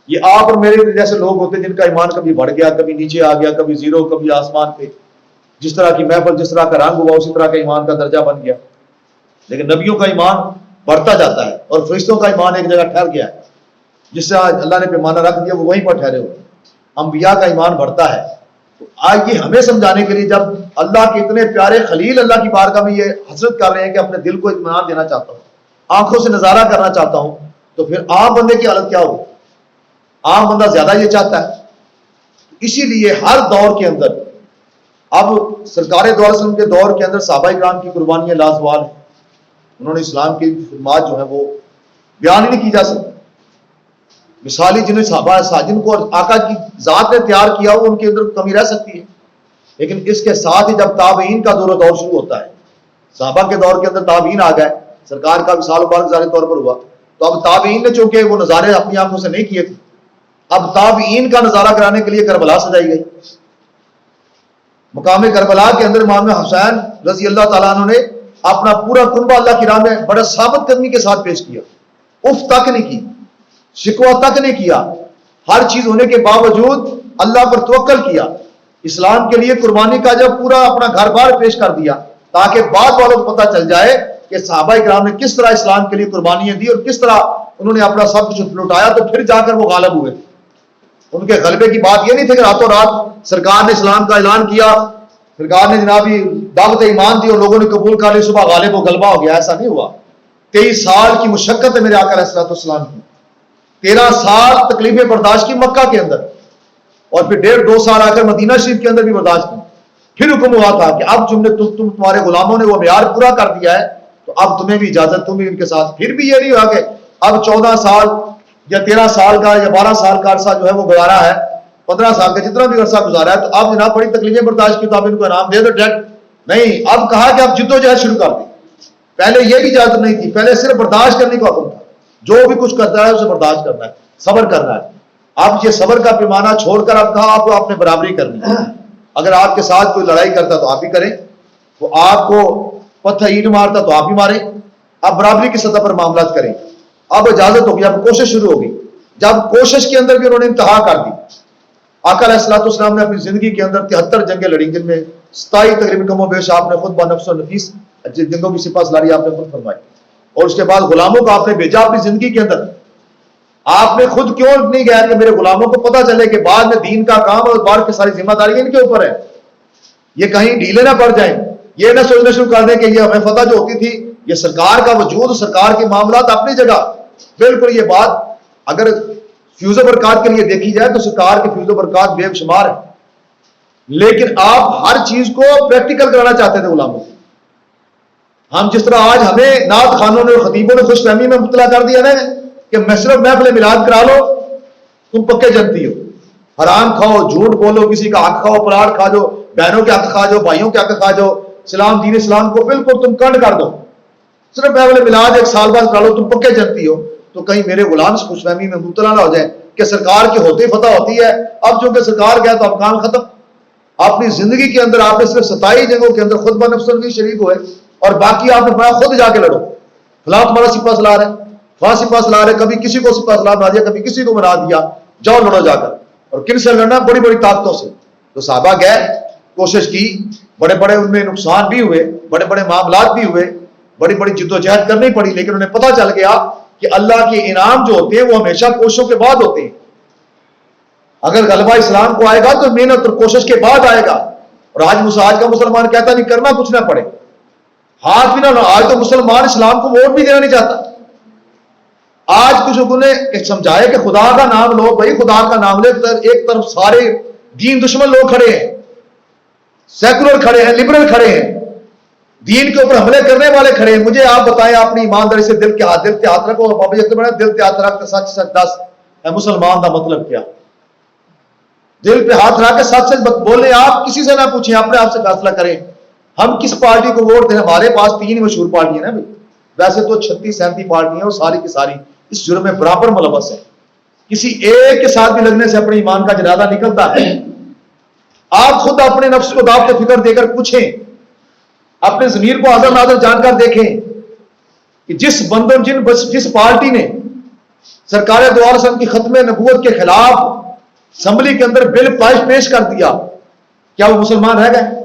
یہ آپ اور میرے جیسے لوگ ہوتے ہیں جن کا ایمان کبھی بڑھ گیا، کبھی نیچے آ گیا، کبھی زیرو، کبھی آسمان پہ. جس طرح کی محفل، جس طرح کا رنگ ہوا، اسی طرح کا ایمان کا درجہ بن گیا. لیکن نبیوں کا ایمان بڑھتا جاتا ہے، اور فرشتوں کا ایمان ایک جگہ ٹھہر گیا ہے. جس سے آج اللہ نے پیمانہ رکھ دیا وہ وہیں پر ٹھہرے ہوئے. انبیاء کا ایمان بڑھتا ہے. تو آج یہ ہمیں سمجھانے کے لیے جب اللہ کے اتنے پیارے خلیل اللہ کی بارگاہ میں یہ حسرت کر رہے ہیں کہ اپنے دل کو اطمینان دینا چاہتا ہوں، آنکھوں سے نظارہ کرنا چاہتا ہوں، تو پھر عام بندے کی حالت کیا ہوگی؟ عام بندہ زیادہ یہ چاہتا ہے. اسی لیے ہر دور کے اندر، اب سرکار دو علیہ وسلم کے دور کے اندر صحابہ کرام کی قربانیاں لازوال ہیں. انہوں نے اسلام کی خدمات جو ہیں وہ بیان ہی نہیں کی جا سکتی. مثالی جنہیں صحابہ جن کو آقا کی ذات نے تیار کیا وہ ان کے اندر کمی رہ سکتی ہے. لیکن اس کے ساتھ ہی جب تابعین کا دور شروع ہوتا ہے، صحابہ کے دور کے اندر تابعین آ گئے، سرکار کا وصال مبارک ظاہری طور پر ہوا، تو اب تابعین نے چونکہ وہ نظارے اپنی آنکھوں سے نہیں کیے تھے، اب تابعین کا نظارہ کرانے کے لیے کربلا سجائی گئی. مقام کربلا کے اندر امام حسین رضی اللہ تعالیٰ عنہ نے اپنا پورا کنبہ اللہ کی راہ میں بڑا ثابت قدمی کے ساتھ پیش کیا. اف تک نہیں کی، شکوہ تک نہیں کیا. ہر چیز ہونے کے باوجود اللہ پر توکل کیا. اسلام کے لیے قربانی کا جب پورا اپنا گھر بار پیش کر دیا تاکہ بعد والوں کو پتہ چل جائے کہ صحابہ کرام نے کس طرح اسلام کے لیے قربانیاں دی اور کس طرح انہوں نے اپنا سب کچھ لوٹایا، تو پھر جا کر وہ غالب ہوئے. ان کے غلبے کی بات یہ نہیں تھی کہ راتوں رات سرکار نے اسلام کا اعلان کیا، سرکار نے جنابی دعوت ایمان دی اور لوگوں نے قبول کر لی، صبح غالب و غلبہ ہو گیا. ایسا نہیں ہوا. 23 سال کی مشقت ہے میرے آقا علیہ الصلوۃ والسلام کی. 13 سال تکلیفیں برداشت کی مکہ کے اندر، اور پھر 1.5-2 سال آ کر مدینہ شریف کے اندر بھی برداشت کی. پھر حکم ہوا تھا کہ اب تمہارے غلاموں نے وہ معیار پورا کر دیا ہے تو اب تمہیں بھی اجازت، تم بھی ان کے ساتھ. پھر بھی یہ نہیں ہوا کہ اب 14 سال یا 13 سال کا یا 12 سال کا عرصہ جو ہے وہ گزارا ہے، 15 سال کا جتنا بھی عرصہ گزارا ہے، تو اب جناب بڑی تکلیفیں برداشت کی تو اب ان کو انعام دے دو ڈائریکٹ. نہیں، اب کہا کہ اب جدوجہد شروع کر دی. پہلے یہ بھی اجازت نہیں تھی، پہلے صرف برداشت کرنے کا حکم تھا. جو بھی کچھ کرتا ہے اسے برداشت کرنا ہے، صبر کرنا ہے. اب یہ صبر کا پیمانہ چھوڑ کر اب کہا آپ کو اپنے برابری کرنی ہے. اگر آپ کے ساتھ کوئی لڑائی کرتا تو آپ ہی کریں، وہ آپ کو پتھر اینٹ مارتا تو آپ ہی ماریں. اب برابری کی سطح پر معاملات کریں. اب اجازت ہوگی، اب کوشش شروع ہوگی. جب کوشش کے اندر بھی انہوں نے انتہا کر دی. آقا علیہ الصلوۃ والسلام نے اپنی زندگی کے اندر 73 جنگیں لڑی، جن میں 27 تقریباً کم و بیش آپ نے خود بنفس و نفیس جنگوں کی سپہ سالاری آپ نے خود فرمائی. اور اس کے بعد غلاموں کو آپ نے بھیجا اپنی زندگی کے اندر. آپ نے خود کیوں نہیں گیا کہ میرے غلاموں کو پتہ چلے کہ بعد میں دین کا کام اور بار کی ساری ذمہ داری ان کے اوپر ہے، یہ کہیں ڈھیلے نہ پڑ جائیں، یہ نہ سوچنا شروع کر دیں کہ یہ ہمیں فتح جو ہوتی تھی، یہ سرکار کا وجود، سرکار کے معاملات اپنی جگہ. بالکل یہ بات اگر فیوز و برکات کے لیے دیکھی جائے تو سرکار کے فیوز و برکات بے شمار ہیں، لیکن آپ ہر چیز کو پریکٹیکل کرانا چاہتے تھے غلاموں کو. ہم جس طرح آج ہمیں نعت خوانوں نے اور خطیبوں نے خوش فہمی میں مبتلا کر دیا نا کہ صرف محفل میلاد کرا لو تم پکے جنتی ہو، حرام کھاؤ، جھوٹ بولو، کسی کا حق کھاؤ، پلاٹ کھا جاؤ، بہنوں کے حق کھا جاؤ، بھائیوں کے حق کھا جاؤ، اسلام دین اسلام کو بالکل تم کنڈ کر دو، صرف محفل میلاد 1 سال بعد کرا لو تم پکے جنتی ہو. تو کہیں میرے غلام خوش فہمی میں مبتلا نہ ہو جائیں کہ سرکار کے ہوتے فتح ہوتی ہے، اب چونکہ سرکار گیا تو اب کام ختم. اپنی زندگی کے اندر آپ نے صرف 27 جنگوں کے اندر خود بنفس بھی شریک ہوئے، اور باقی آپ نے خود جا کے لڑو. فلاں تمہارا سپہ سالار ہے، فلاں سپہ سالار ہے، کبھی کسی کو سپہ سالار بنا دیا، کبھی کسی کو بنا دیا، جاؤ لڑو جا کر. اور کن سے لڑنا؟ بڑی بڑی طاقتوں سے. تو صحابہ گئے، کوشش کی، بڑے بڑے ان میں نقصان بھی ہوئے، بڑے بڑے معاملات بھی ہوئے، بڑی بڑی جد و جہد کرنی پڑی، لیکن انہیں پتہ چل گیا کہ اللہ کے انعام جو ہوتے ہیں وہ ہمیشہ کوششوں کے بعد ہوتے ہیں. اگر غلبہ اسلام کو آئے گا تو محنت اور کوشش کے بعد آئے گا. اور آج کا مسلمان کہتا نہیں کرنا کچھ نہ پڑے، ہاتھ بھی نہ. آج تو مسلمان اسلام کو ووٹ بھی دینا نہیں چاہتا. آج کچھ لوگوں نے سمجھایا کہ خدا کا نام لو، بھائی خدا کا نام لے. ایک طرف سارے دین دشمن لوگ کھڑے ہیں، سیکولر کھڑے ہیں، لبرل کھڑے ہیں، دین کے اوپر حملے کرنے والے کھڑے ہیں. مجھے آپ بتائیں اپنی ایمانداری سے دل کے ہاتھ رکھو. بابا جی بڑا دل کے ہاتھ رکھ سچ سچ دس اے مسلمان کا مطلب کیا؟ دل پہ ہاتھ رکھ کے سچ سچ بولیں. آپ کسی سے نہ پوچھیں، اپنے آپ سے فیصلہ کریں ہم کس پارٹی کو ووٹ دیں. ہمارے پاس 3 مشہور پارٹیاں ہیں نا بھائی، ویسے تو 36-37 پارٹیاں ہیں اور ساری کی ساری اس جرم میں برابر ملوث ہے. کسی ایک کے ساتھ بھی لگنے سے اپنے ایمان کا جنازہ نکلتا ہے. آپ خود اپنے نفس کو دعوت فکر دے کر پوچھیں اپنے ضمیر کو آزر نازر جان کر دیکھیں کہ جس بندوں جس پارٹی نے سرکار دو علیہ وسلم کی ختم نبوت کے خلاف اسمبلی کے اندر بل پیش کر دیا، کیا وہ مسلمان رہ گئے؟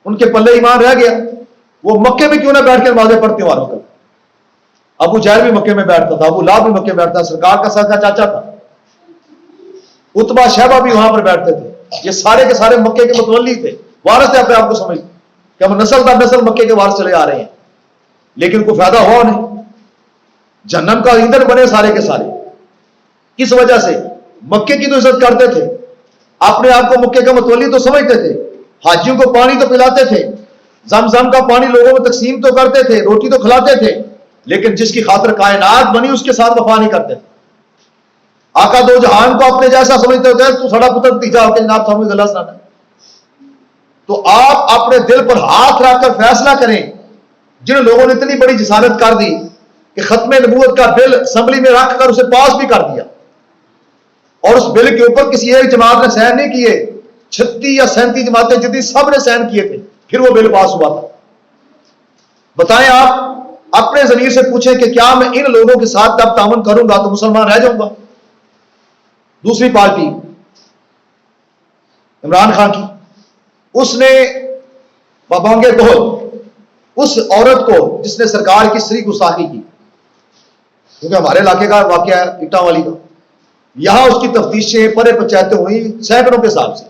ان کے پلے ایمان رہ گیا؟ وہ مکے میں کیوں نہ بیٹھ کے نمازیں پڑھتے والوں کا؟ ابو جہل بھی مکے میں بیٹھتا تھا، ابو لہب بھی مکے میں بیٹھتا تھا، سرکار کا سگا چاچا تھا، اتبا شہبہ بھی وہاں پر بیٹھتے تھے، یہ سارے کے سارے مکے کے متولی تھے، وارث تھے اپنے آپ کو سمجھتے کہ ہم نسل در نسل مکے کے وارث چلے آ رہے ہیں، لیکن کوئی فائدہ ہوا نہیں، جہنم کا ایندھن بنے سارے کے سارے۔ کس وجہ سے؟ مکے کی تو عزت کرتے تھے، اپنے آپ کو مکے کا متولی تو سمجھتے تھے، حاجیوں کو پانی تو پلاتے تھے، زمزم کا پانی لوگوں میں تقسیم تو کرتے تھے، روٹی تو کھلاتے تھے، لیکن جس کی خاطر کائنات بنی اس کے ساتھ وفا نہیں کرتے تھے۔ آقا دو جہان کو اپنے جیسا سمجھتے ہوتے ہیں، تو سڑا پتر تیجا ہو کے جناب سامنے گلا سنانا۔ تو آپ اپنے دل پر ہاتھ رکھ کر فیصلہ کریں، جن لوگوں نے اتنی بڑی جسارت کر دی کہ ختم نبوت کا بل اسمبلی میں رکھ کر اسے پاس بھی کر دیا، اور اس بل کے اوپر کسی ایک جماعت نے سائن نہیں کیے، 36 یا 37 جماعتیں جتنی سب نے سائن کیے تھے، پھر وہ بل پاس ہوا تھا۔ بتائیں آپ اپنے ضمیر سے پوچھیں کہ کیا میں ان لوگوں کے ساتھ جب تعاون کروں گا تو مسلمان رہ جاؤں گا؟ دوسری پارٹی عمران خان کی، اس نے بابانگے کو اس عورت کو جس نے سرکار کی سری گستاخی کی، کیونکہ ہمارے علاقے کا واقعہ ہے اٹا والی کا، یہاں اس کی تفتیشیں پرے پنچایتیں ہوئی سینکڑوں کے حساب سے،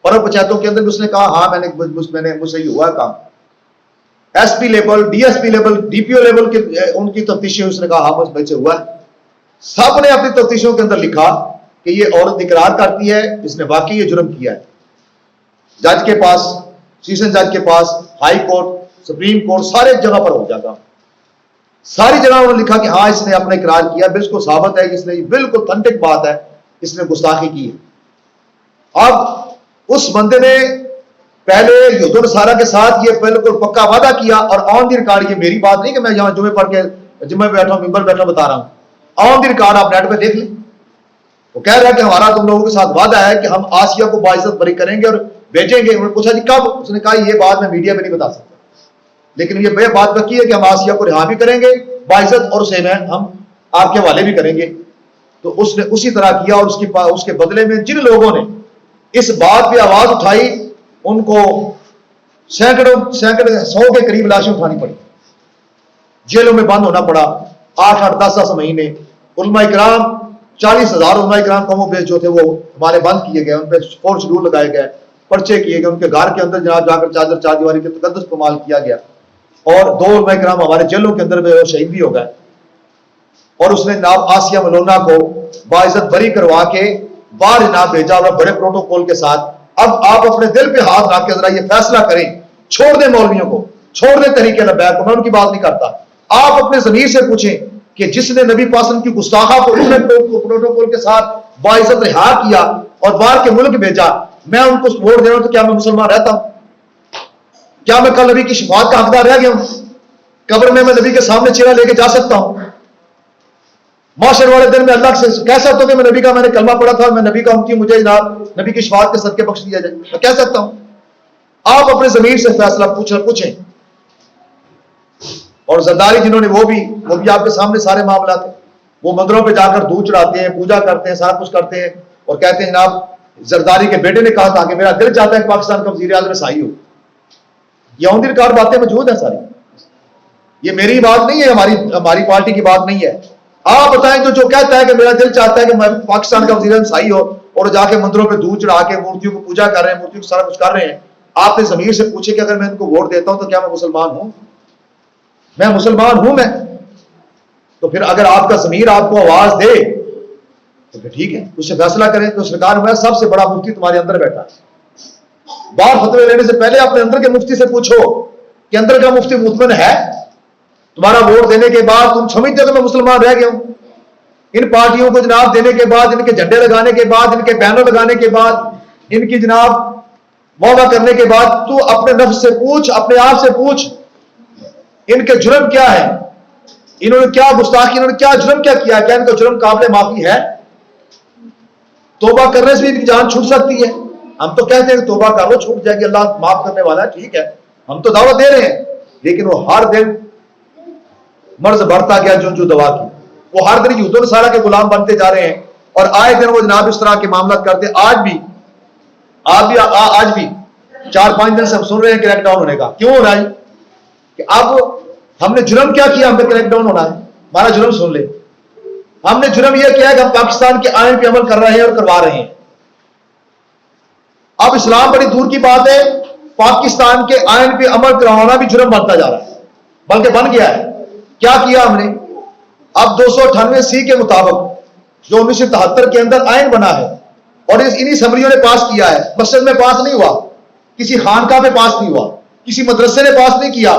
پرے پنچایتوں کے اندر اس نے کہا ہاں میں نے مجھ سے یہ ہوا ہے کام، S P level, D S P level, D P O level کے ان کی تفتیشیں اس نے کہا ہاں مجھ سے ہوا ہے۔ سب نے اپنی تفتیشوں کے اندر لکھا کہ یہ عورت اقرار کرتی ہے اس نے واقعی یہ جرم کیا ہے، جج کے پاس، سیشن جج کے پاس، ہائی کورٹ، سپریم کورٹ، سارے جگہ پر ہو جاتا، ساری جگہ انہوں نے لکھا کہ ہاں اس نے اپنا اقرار کیا، بالکل ثابت ہے کہ اس نے بالکل تھنٹک بات ہے، اس نے گستاخی کی ہے۔ اب اس بندے نے پہلے یہود و نصارہ کے ساتھ یہ بالکل پکا وعدہ کیا، اور آن دی ریکارڈ، یہ میری بات نہیں کہ میں یہاں جمعے پڑھ کے جمعے بیٹھا ہوں، ممبر بیٹھا بتا رہا ہوں، آن دی ریکارڈ آپ نیٹ پہ دیکھ لیں، وہ کہہ رہا ہے کہ ہمارا تم لوگوں کے ساتھ وعدہ ہے کہ ہم آسیہ کو باعزت بری کریں گے اور بیچیں گے۔ انہوں نے پوچھا جی کب؟ اس نے کہا یہ بات میں میڈیا میں نہیں بتا سکتا، لیکن یہ بات پکی ہے کہ ہم آسیہ کو رہا بھی کریں گے باعزت، اور اسے ہم آپ کے حوالے بھی کریں گے۔ تو اس نے اسی طرح کیا، اور اس کے بدلے میں جن لوگوں نے اس بات پہ آواز اٹھائی ان کو سینکڑوں 100 کے قریب لاشیں اٹھانی پڑی، جیلوں میں بند ہونا پڑا 8 10 مہینے۔ علماء کرام 40,000 علماء کرام قوم و بیش جو تھے وہ ہمارے بند کیے گئے، ان پہ فور شیڈول لگائے گئے، پرچے کیے گئے، ان کے گھر کے اندر جناب جا کر چادر چار دیواری کے تقدس استعمال کیا گیا، اور 2 علماء کرام ہمارے جیلوں کے اندر شہید بھی ہو گئے۔ اور اس نے جناب آسیہ ملونہ کو باعزت بری کروا کے باہر جناب بھیجا، اور بڑے پروٹوکول کے ساتھ۔ اب آپ اپنے دل پہ ہاتھ رکھ کے ذرا یہ فیصلہ کریں، چھوڑ دیں مولویوں کو، چھوڑ دیں تحریک لبیک کو، میں ان کی بات نہیں کرتا، آپ اپنے ضمیر سے پوچھیں کہ جس نے نبی پاسم کی گستاخہ کو پروٹوکول کے ساتھ باعزت رہا کیا اور باہر کے ملک بھیجا، میں ان کو ووٹ دے رہا ہوں تو کیا میں مسلمان رہتا ہوں؟ کیا میں کل نبی کی شفاعت کا حقدار رہ گیا ہوں؟ قبر میں نبی کے سامنے چہرہ لے کے جا سکتا ہوں؟ معاشر والے دن میں اللہ سے کہہ سکتا ہوں کہ میں نبی کا میں نے کلمہ پڑھا تھا اور میں نبی کا امتی، مجھے جناب نبی کی شفاعت کے صدقے بخش دیا جائے، میں کہہ سکتا ہوں؟ آپ اپنے ضمیر سے فیصلہ پوچھیں۔ اور زرداری جنہوں نے وہ بھی آپ کے سامنے سارے معاملات ہیں، وہ مندروں پہ جا کر دودھ چڑھاتے ہیں، پوجا کرتے ہیں، سارا کچھ کرتے ہیں، اور کہتے ہیں جناب زرداری کے بیٹے نے کہا تھا کہ میرا دل چاہتا ہے کہ پاکستان کا وزیر اعظم عیسائی ہو۔ یہ آن دی ریکارڈ باتیں موجود ہیں ساری، یہ میری بات نہیں ہے، ہماری پارٹی کی بات نہیں ہے۔ آپ بتائیں تو جو کہتا ہے کہ میرا دل چاہتا ہے کہ میں پاکستان کا وزیر اعظم عیسائی ہو، اور جا کے مندروں پہ دودھ چڑھا کے مورتیوں کو پوجا کر رہے ہیں، مورتیوں کو سارا کچھ کر رہے ہیں، آپ نے ضمیر سے پوچھے کہ اگر میں ان کو ووٹ دیتا ہوں تو کیا میں مسلمان ہوں؟ میں مسلمان ہوں میں؟ تو پھر اگر آپ کا ضمیر آپ کو آواز دے تو پھر ٹھیک ہے، اس سے فیصلہ کریں۔ تو سرکار میں سب سے بڑا مفتی تمہارے اندر بیٹھا ہے، باہر فتوے لینے سے پہلے اپنے اندر کے مفتی سے پوچھو کہ اندر کا مفتی مطمئن ہے؟ تمہارا ووٹ دینے کے بعد تم سمجھتے ہو کہ میں مسلمان رہ گیا ہوں؟ ان پارٹیوں کو جناب دینے کے بعد، ان کے جھنڈے لگانے کے بعد، ان کے بینر لگانے کے بعد، ان کی جناب وعدہ کرنے کے بعد تو اپنے نفس سے پوچھ، اپنے آپ سے پوچھ ان کے جرم کیا ہے، انہوں نے کیا گستاخی، انہوں نے کیا جرم کیا ہے، کیا ان کا جرم قابل معافی ہے؟ توبہ کرنے سے بھی ان کی جان چھوٹ سکتی ہے۔ ہم تو کہتے ہیں کہ توبہ کرو چھوٹ جائے گی، اللہ معاف کرنے والا ہے، ٹھیک ہے، ہم تو دعوت دے رہے ہیں، لیکن وہ ہر دن مرض بڑھتا گیا جو دوا کی، وہ ہر دن یہود و نصارہ کے غلام بنتے جا رہے ہیں، اور آئے دن وہ جناب اس طرح کے معاملات کرتے ہیں۔ آج بھی 4-5 دن سے ہم سن رہے ہیں کریک ڈاؤن ہونے کا۔ کیوں ہو رہا ہے؟ کہ اب ہم نے جرم کیا کیا، ہم پہ کریک ڈاؤن ہونا ہے؟ ہمارا جرم سن لے، ہم نے جرم یہ کیا ہے کہ ہم پاکستان کے آئین پہ عمل کر رہے ہیں اور کروا رہے ہیں۔ اب اسلام بڑی دور کی بات ہے، پاکستان کے آئین پہ عمل کروانا بھی جرم بنتا جا رہا ہے، بلکہ بن گیا ہے۔ کیا کیا ہم نے؟ اب 298C کے مطابق جو 1973 کے اندر آئین بنا ہے، اور انہی اسمبلیوں نے پاس کیا ہے، مسجد میں پاس نہیں ہوا، کسی خانقاہ میں پاس نہیں ہوا، کسی مدرسے نے پاس نہیں کیا،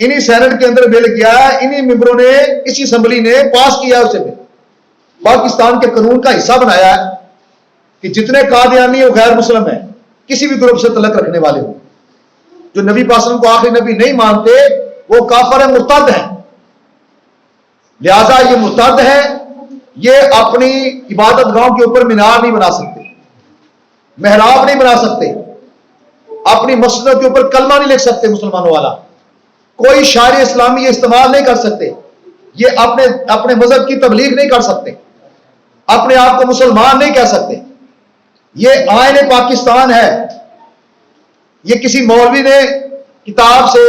انہی سینٹ کے اندر بل گیا ہے، انہی ممبروں نے، اسی اسمبلی نے پاس کیا ہے، اسے بھی پاکستان کے قانون کا حصہ بنایا ہے کہ جتنے قادیانی اور غیر مسلم ہیں، کسی بھی گروپ سے تعلق رکھنے والے ہوں، جو نبی پاک صلی اللہ علیہ وسلم کو آخری نبی نہیں مانتے، وہ کافر ہیں، مرتد ہیں۔ لہذا یہ مرتد ہیں، یہ اپنی عبادت گاہوں کے اوپر مینار نہیں بنا سکتے، محراب نہیں بنا سکتے، اپنی مسجدوں کے اوپر کلمہ نہیں لکھ سکتے مسلمانوں والا، کوئی شاعر اسلامی یہ استعمال نہیں کر سکتے، یہ اپنے مذہب کی تبلیغ نہیں کر سکتے، اپنے آپ کو مسلمان نہیں کہہ سکتے۔ یہ آئین پاکستان ہے، یہ کسی مولوی نے کتاب سے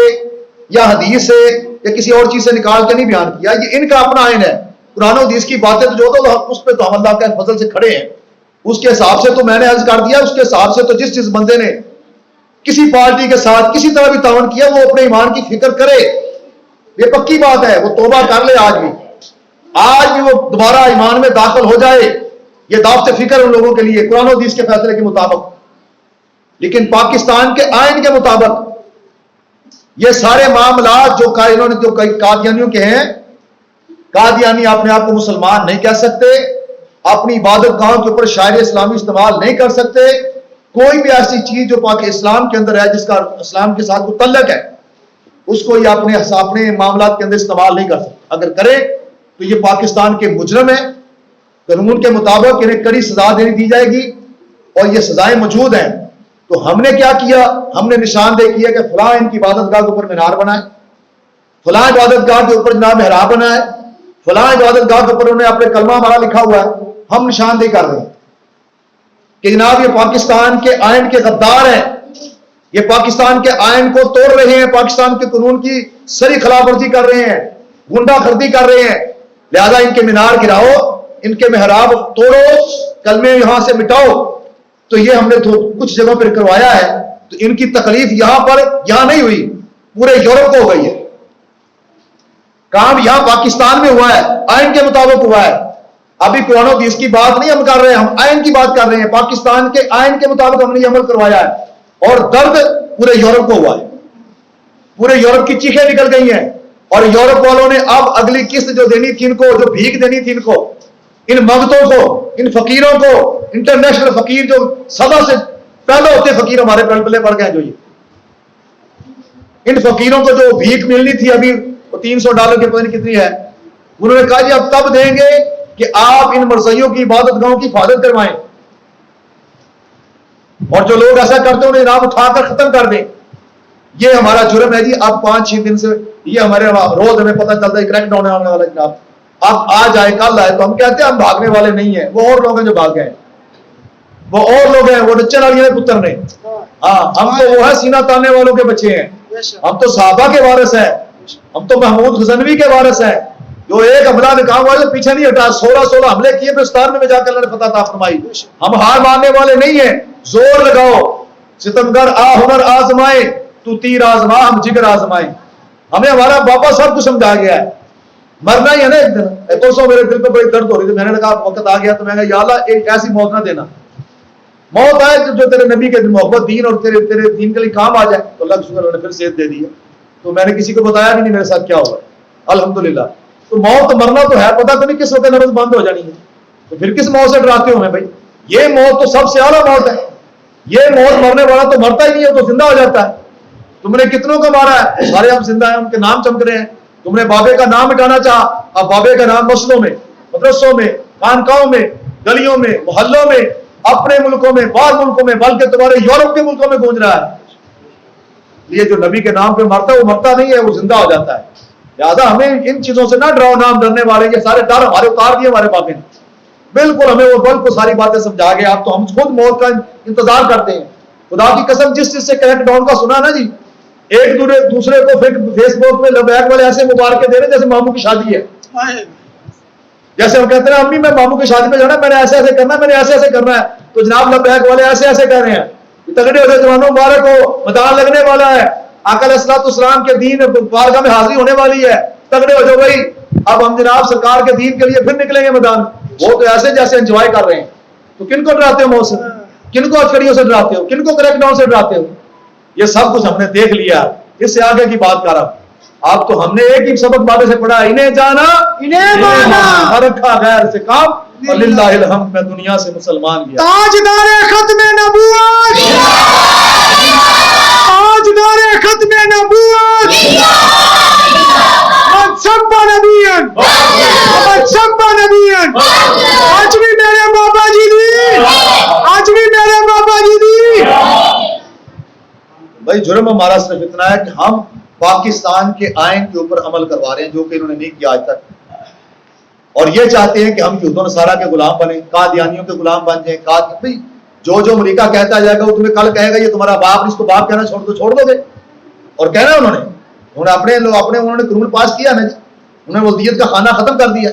یا حدیث سے یا کسی اور چیز سے نکال کے نہیں بیان کیا، یہ ان کا اپنا آئین ہے۔ قرآن و حدیث کی باتیں تو جو تو اس پہ تو ہم اللہ کے فضل سے کھڑے ہیں، اس کے حساب سے تو میں نے عرض کر دیا، اس کے حساب سے تو جس بندے نے کسی پارٹی کے ساتھ کسی طرح بھی تعاون کیا، وہ اپنے ایمان کی فکر کرے، یہ پکی بات ہے، وہ توبہ کر لے آج بھی وہ دوبارہ ایمان میں داخل ہو جائے، یہ دعوت فکر ان لوگوں کے لیے قرآن و حدیث کے فیصلے کے مطابق۔ لیکن پاکستان کے آئین کے مطابق یہ سارے معاملات جو قادیانیوں کے ہیں، قادیانی اپنے آپ کو مسلمان نہیں کہہ سکتے، اپنی عبادت گاہوں کے اوپر شاعر اسلامی استعمال نہیں کر سکتے، کوئی بھی ایسی چیز جو پاک اسلام کے اندر ہے، جس کا اسلام کے ساتھ متعلق ہے، اس کو یہ اپنے معاملات کے اندر استعمال نہیں کر سکتے۔ اگر کرے تو یہ پاکستان کے مجرم ہیں، قانون کے مطابق انہیں کڑی سزا دینی دی جائے گی، اور یہ سزائیں موجود ہیں۔ تو ہم نے کیا کیا؟ ہم نے نشاندہی کیا کہ فلاں ان کی عبادت گاہ کے اوپر مینار بنائے، فلاں عبادت گاہ کے اوپر جناب محراب بنائے، فلاں عبادت گاہ کے اوپر انہوں نے اپنے کلمہ ہمارا لکھا ہوا ہے۔ ہم نشاندہی کر رہے ہیں کہ جناب یہ پاکستان کے آئین کے غدار ہیں، یہ پاکستان کے آئین کو توڑ رہے ہیں، پاکستان کے قانون کی سری خلاف ورزی کر رہے ہیں، گنڈا گردی کر رہے ہیں۔ لہذا ان کے مینار گراؤ، ان کے محراب توڑو، کلمے یہاں سے مٹاؤ۔ تو یہ ہم نے تو کچھ جگہوں پر کروایا ہے، تو ان کی تکلیف یہاں نہیں ہوئی، پورے یورپ کو ہو گئی ہے۔ کام یہاں پاکستان میں ہوا ہے، آئین کے مطابق ہوا ہے۔ ابھی قرآن و حدیث کی بات نہیں ہم کر رہے ہیں، ہم آئین کی بات کر رہے ہیں۔ پاکستان کے آئین کے مطابق ہم نے یہ عمل کروایا ہے، اور درد پورے یورپ کو ہوا ہے، پورے یورپ کی چیخیں نکل گئی ہیں، اور یورپ والوں نے اب اگلی قسط جو دینی تھی ان کو، جو بھیک دینی تھی ان کو، ان مغتوں کو، ان فقیروں کو، انٹرنیشنل فقیر جو سدا سے پہلے ہوتے فقیر ہمارے پلے پڑ گئے ہیں، جو یہ ان فقیروں کو جو بھیک ملنی تھی ابھی $300 کی پتہ نہیں کتنی ہے، انہوں نے کہا جی اب تب دیں گے کہ آپ ان مرضیوں کی عبادت گاہوں کی حفاظت کروائیں، اور جو لوگ ایسا کرتے ہیں انہیں جناب اٹھا کر ختم کر دیں۔ یہ ہمارا جرم ہے جی۔ اب 5-6 دن سے یہ ہمارے روز ہمیں پتہ چلتا ہے کریک ڈاؤن آنے والا جناب، اب آج آئے کل آئے، تو ہم کہتے ہیں ہم بھاگنے والے نہیں ہیں، وہ اور لوگ ہیں جو بھاگ گئے ہیں، وہ اور لوگ ہیں، وہ نچن والی پتر نے۔ ہاں، ہم تو وہ ہے سینہ تاننے والوں کے بچے ہیں، ہم تو صحابہ کے وارث ہیں، ہم تو محمود غزنوی کے وارث ہیں، جو ایک حملہ نکام والے پیچھے نہیں ہٹا، 16 حملے کیے پاکستان میں جا کر اللہ نے فتح عطا فرمائی۔ ہم ہار ماننے والے نہیں ہیں، زور لگاؤ، ستمگر آ ہنر آزمائے، تو تیر آزما ہم جگر آزمائے۔ ہمیں ہمارا بابا سب کچھ سمجھا گیا ہے، مرنا ہی ہے نا ایک دن۔ پرسوں میرے دل پہ بڑی درد ہو رہی تھی، میں نے کہا وقت آ گیا تو میں نے کہا یا اللہ ایک ایسی موت نہ دینا، موت آئے جو تیرے نبی کے محبت دین اور تیرے دین کے لیے کام آ جائے۔ تو اللہ کا شکر، اللہ نے پھر صحت دے دی ہے، تو میں نے کسی کو بتایا بھی نہیں میرے ساتھ کیا ہوا ہے، الحمدللہ۔ تو موت تو مرنا تو ہے، پتہ تو نہیں کس وقت نبض بند ہو جانی ہے، تو پھر کس موت سے ڈراتے ہو ہمیں بھائی؟ یہ موت تو سب سے اعلیٰ موت ہے، یہ موت مرنے والا تو مرتا ہی نہیں ہے، تو زندہ ہو جاتا ہے۔ تم نے کتنوں کو مارا ہے، سارے ہم زندہ ہیں، ان کے نام چمک رہے ہیں۔ تم نے بابے کا نام مٹانا چاہا، اب بابے کا نام مسجدوں میں، مدرسوں میں، خانقاہوں میں، گلیوں میں، محلوں میں، اپنے ملکوں میں، بعض ملکوں میں، بلکہ تمہارے یورپ کے ملکوں میں گونج رہا ہے۔ یہ جو نبی کے نام پہ مرتا ہے وہ مرتا نہیں ہے، وہ زندہ ہو جاتا ہے. لہٰذا ہمیں ان چیزوں سے نہ ڈراؤ. نام ڈرنے والے یہ سارے ڈر ہمارے اتار دیے ہمارے باپ نے. بالکل ہمیں وہ بالکل ساری باتیں سمجھا گئے. آپ تو ہم خود موت کا انتظار کرتے ہیں. خدا کی قسم جس چیز سے کنیکٹ ڈاؤن کا سنا نا جی، ایک دوسرے کو فیس بک پہ لبیک والے ایسے مبارکیں دے رہے ہیں جیسے ماموں کی شادی ہے. جیسے ہم کہتے ہیں امی میں ماموں کی شادی پہ جانا، میں نے ایسے ایسے کرنا ہے، میں نے ایسے ایسے کرنا ہے، تو جناب لبیک والے ایسے ایسے کہہ رہے ہیں. تگڑے ہو جائے جوانوں، مبارک ہو، میدان لگنے والا ہے، آقا علیہ الصلوۃ والسلام کے دین بارگاہ میں حاضری ہونے والی ہے. تگڑے ہو جاؤ بھائی، اب ہم جناب سرکار کے دین کے لیے پھر نکلیں گے میدان. وہ تو ایسے جیسے انجوائے کر رہے ہیں. تو کن کو ڈراتے ہو موت سے؟ کن کو اچکڑیوں سے ڈراتے ہو؟ کن کو کریکٹ ڈاؤن سے ڈراتے ہو؟ یہ سب کچھ ہم نے دیکھ لیا. اس سے آگے کی بات کر رہا ہوں. آپ تو ہم نے ایک ہی سبق باتیں سے پڑھا، انہیں جانا انہیں مانا، رکھا غیر سے کام، وللہ الحمد میں دنیا سے مسلمان گیا. تاجدار ختم نبوت، تاجدار ختم نبوت، من سب نبیًا، من سب نبیًا. آج بھی میرے بابا جی دی، آج بھی میرے بابا جی دی. بھائی جرم ہمارا صرف اتنا ہے کہ ہم پاکستان کے آئین کے اوپر عمل کروا رہے ہیں جو کہ انہوں نے نہیں کیا آج تک، اور یہ چاہتے ہیں کہ ہم یہود و نصارہ کے غلام بنیں، قادیانیوں کے غلام بن جائیں. بھائی جو امریکہ کہتا جائے گا وہ تمہیں کل کہے گا یہ تمہارا باپ، اس کو باپ کہنا چھوڑ دو گے. اور کہنا انہوں نے قانون پاس کیا نا جی، انہوں نے ولدیت کا خانہ ختم کر دیا.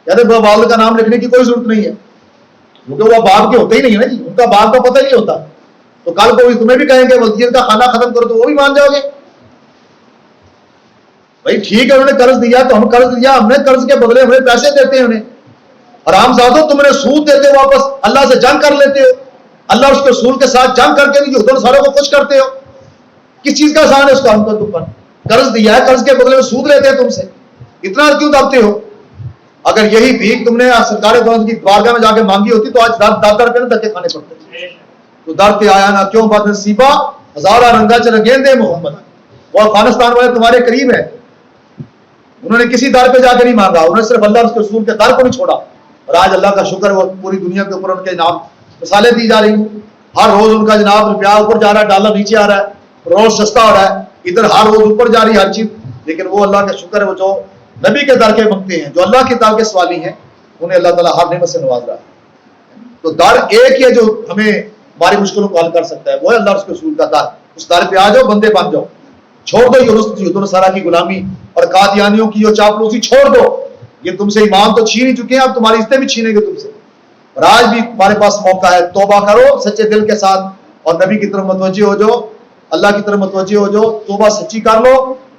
کہتے والد کا نام لکھنے کی کوئی ضرورت نہیں ہے کیونکہ وہ باپ کے ہوتے ہی نہیں ہے نا جی، ان کا باپ کا پتہ نہیں ہوتا. تو کل کو تمہیں بھی کہیں گے ولدیت کا خانہ ختم کرو تو وہ بھی مان جاؤ گے. بھائی ٹھیک ہے انہوں نے قرض دیا تو ہم قرض دیا، ہم نے قرض کے بدلے ہمیں پیسے دیتے ہیں. انہیں حرام زادو تم نے سود دیتے ہو، واپس اللہ سے جنگ کر لیتے ہو، اللہ اس کے رسول کے ساتھ جنگ کر کے یہود و نصارہ کو خوش کرتے ہو. کس چیز کا آسان ہے اس کا ہم کو اوپر؟ قرض دیا ہے، قرض کے بدلے میں سود لیتے ہیں تم سے، اتنا کیوں دبتے ہو؟ اگر یہی بھیک تم نے سرکار دولت کی بارگاہ میں جا کے مانگی ہوتی تو آج در پہ نہ دھکے کھانے پڑتے. تو در پہ آیا نہ کیوں بد نصیبہ، ہزارہ رنگا چل گیندے محمد. وہ افغانستان والے تمہارے قریب ہیں، انہوں نے کسی در پہ جا کے نہیں مانگا، انہوں نے صرف اللہ اس کے رسول کے در کو نہیں چھوڑا. اور آج اللہ کا شکر وہ پوری دنیا کے اوپر ان کے جناب مثالیں دی جا رہی ہیں. ہر روز ان کا جناب روپیہ اوپر جا رہا ہے، ڈالر نیچے آ رہا ہے، روز سستا ہو رہا ہے، ادھر ہر روز اوپر جا رہی ہے ہر چیز. لیکن وہ اللہ کا شکر ہے، وہ جو نبی کے در کے منگتے ہیں، جو اللہ کے در کے سوالی ہیں، انہیں اللہ تعالیٰ ہر نعمت سے نواز رہا ہے. تو در ایک ہی ہے جو ہمیں ہماری مشکلوں کو حل کر سکتا ہے، وہ ہے اللہ اس کے رسول کا در. اس در پہ آ جاؤ، بندے بن جاؤ، چھوڑ دو یہود و نصارہ کی غلامی اور قادیانیوں کی جو چاپلوسی چھوڑ دو. یہ تم سے ایمان تو چھین ہی چکے ہیں، اب تمہاری عزتیں بھی چھینیں گے تم سے. اور آج بھی تمہارے پاس موقع ہے، توبہ کرو سچے دل کے ساتھ اور نبی کی طرف متوجہ ہو جاؤ، اللہ کی طرف متوجہ ہو جاؤ، توبہ سچی کر لو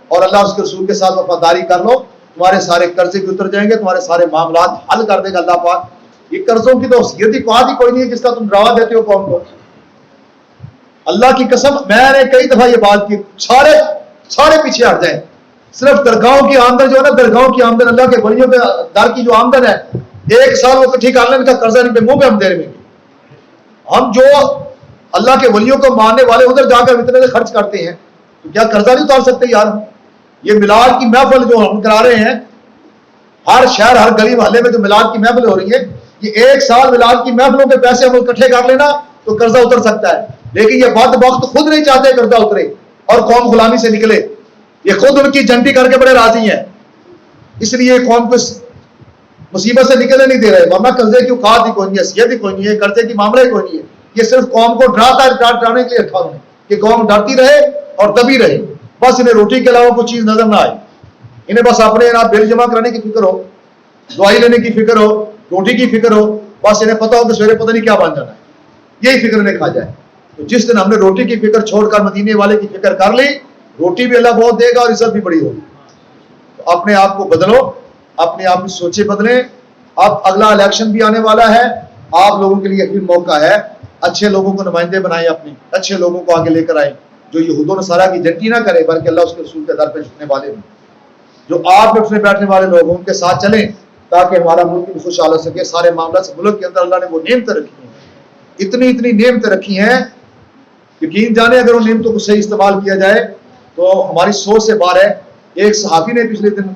اور اللہ اس کے رسول کے ساتھ وفاداری کر لو. تمہارے سارے قرضے بھی اتر جائیں گے، تمہارے سارے معاملات حل کر دے گا اللہ پاک. یہ قرضوں کی تو حیثیت ہی کوئی نہیں ہے جس کا تم ڈراوا دیتے ہو قوم کو. اللہ کی قسم میں نے کئی دفعہ یہ بات کی، سارے پیچھے ہٹ جائیں. صرف درگاہوں کی آمدن جو ہے نا، درگاہوں کی آمدن، اللہ کے ولیوں کے در کی جو آمدن ہے، ایک سال وہ کٹھی کر لیں، ان کا قرضہ نہیں پہ منہ پہ ہم دے رہے ہیں. ہم جو اللہ کے ولیوں کو ماننے والے ادھر جا کر اتنے خرچ کرتے ہیں تو کیا قرضہ نہیں اتار سکتے یار؟ یہ میلاد کی محفل جو ہم کرا رہے ہیں، ہر شہر ہر گلی محلے میں جو میلاد کی محفل ہو رہی ہے، یہ ایک سال میلاد کی محفلوں کے پیسے ہم اکٹھے کر لینا تو قرضہ اتر سکتا ہے. لیکن یہ بدبخت خود نہیں چاہتے قرضہ اترے اور قوم غلامی سے نکلے. یہ خود ان کی جنٹی کر کے بڑے راضی ہیں، اس لیے قوم کو مصیبت سے نکلنے نہیں دے رہے. ورنہ قرضے کی اوقات ہی کوئی نہیں ہے، حیثیت ہی کوئی نہیں ہے، قرضے کی معاملہ ہی کوئی نہیں ہے. یہ صرف قوم کو ڈرانے کے لیے رکھا انہوں نے کہ قوم ڈرتی رہے اور دبی رہے. بس انہیں روٹی کے علاوہ کوئی چیز نظر نہ آئے. انہیں بس اپنے بل جمع کرانے کی فکر ہو، دوائی لینے کی فکر ہو، روٹی کی فکر ہو. بس انہیں پتا ہو کہ سویرے پتہ نہیں کیا بن جانا ہے، یہی فکر انہیں کھا جائے. تو جس دن ہم نے روٹی کی فکر چھوڑ کر مدینے والے کی فکر کر لی، روٹی بھی اللہ بہت دے گا اور عزت بھی بڑی ہوگی. تو اپنے آپ کو بدلو، اپنے آپ کی سوچیں بدلیں. اب اگلا الیکشن بھی آنے والا ہے، آپ لوگوں کے لیے پھر موقع ہے. اچھے لوگوں کو نمائندے بنائیں، اپنے اچھے لوگوں کو آگے لے کر آئیں جو یہود و نصارہ کی جنٹی نہ کرے بلکہ اللہ اس کے رسول کے در پہ جھکنے والے ہوں، جو آپ میں اٹھنے بیٹھنے والے لوگ ان کے ساتھ چلیں تاکہ ہمارا ملک بھی خوشحال ہو سکے. سارے معاملات سے ملک کے اندر اللہ نے وہ نعمتیں رکھی ہیں، اتنی نعمتیں رکھی ہیں، یقین جانے اگر ان نعمتوں کو صحیح استعمال کیا جائے تو ہماری سوچ سے باہر ہے. ایک صحافی نے پچھلے دن،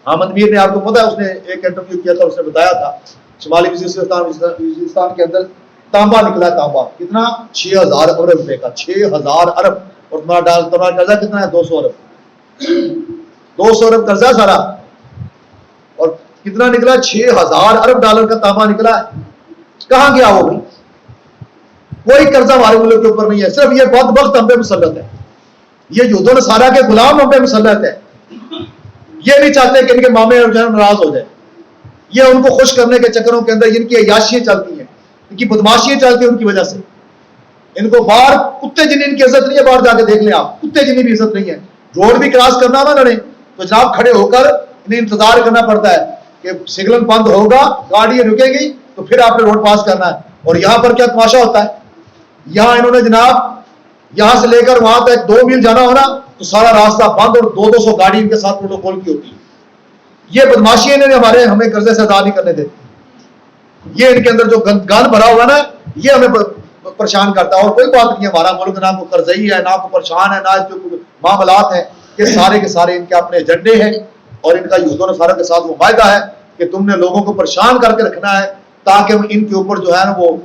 احمد میر نے، آپ کو پتا ہے، اس نے ایک انٹرویو کیا تھا، اس نے بتایا تھا شمالی وزیرستان کے اندر تانبا نکلا ہے. تانبا کتنا؟ 6000 ارب روپے کا. 6000 ارب اور تمہارا قرضہ کتنا ہے؟ 200 ارب 200 ارب قرضہ سارا، اور کتنا نکلا؟ 6000 ارب ڈالر کا تانبا نکلا ہے. کہاں گیا وہ بھائی؟ کوئی قرضہ ہمارے ملک کے اوپر نہیں ہے، صرف یہ بدبخت ہم پہ مسلط ہے، یہ یہود و نصارہ کے غلام ہم پہ مسلط ہے. یہ نہیں چاہتے کہ ان کے مامے اور جان ناراض ہو جائے، یہ ان کو خوش کرنے کے چکروں کے اندر ان کی عیاشیاں چلتی ہیں، ان کی بدماشیاں چلتی ہیں ان کی وجہ سے. ان کو باہر کتے جنی ان کی عزت نہیں ہے، باہر جا کے دیکھ لیں آپ، کتے جنی بھی عزت نہیں ہے. روڈ بھی کراس کرنا نہ لڑیں تو جناب کھڑے ہو کر انہیں انتظار کرنا پڑتا ہے کہ سگنل بند ہوگا، گاڑی رکے گی تو پھر آپ نے روڈ پاس کرنا ہے. اور یہاں پر کیا تماشا ہوتا ہے، یہاں انہوں نے جناب یہاں سے لے کر وہاں تک 2 میل جانا ہونا تو سارا راستہ بند، اور 200 گاڑی ان کے ساتھ پروٹوکول کی ہوتی ہے. یہ بدماشی انہیں ہمیں قرضے سے ادا نہیں کرنے دیتی. یہ ان کے اندر جو گند بھرا ہوا نا، یہ ہمیں پریشان کرتا ہے. اور کوئی بات نہیں ہے، ہمارا ملک نہ کوئی قرضئی ہے، نہ کوئی پریشان ہے، نہ جو معاملات ہیں، یہ سارے کے سارے ان کے اپنے ایجنڈے ہیں. اور ان کا یہود و نصارہ کے ساتھ وہ معاہدہ ہے کہ تم نے لوگوں کو پریشان کر کے رکھنا ہے تاکہ ہم ان کے اوپر جو ہے نا وہ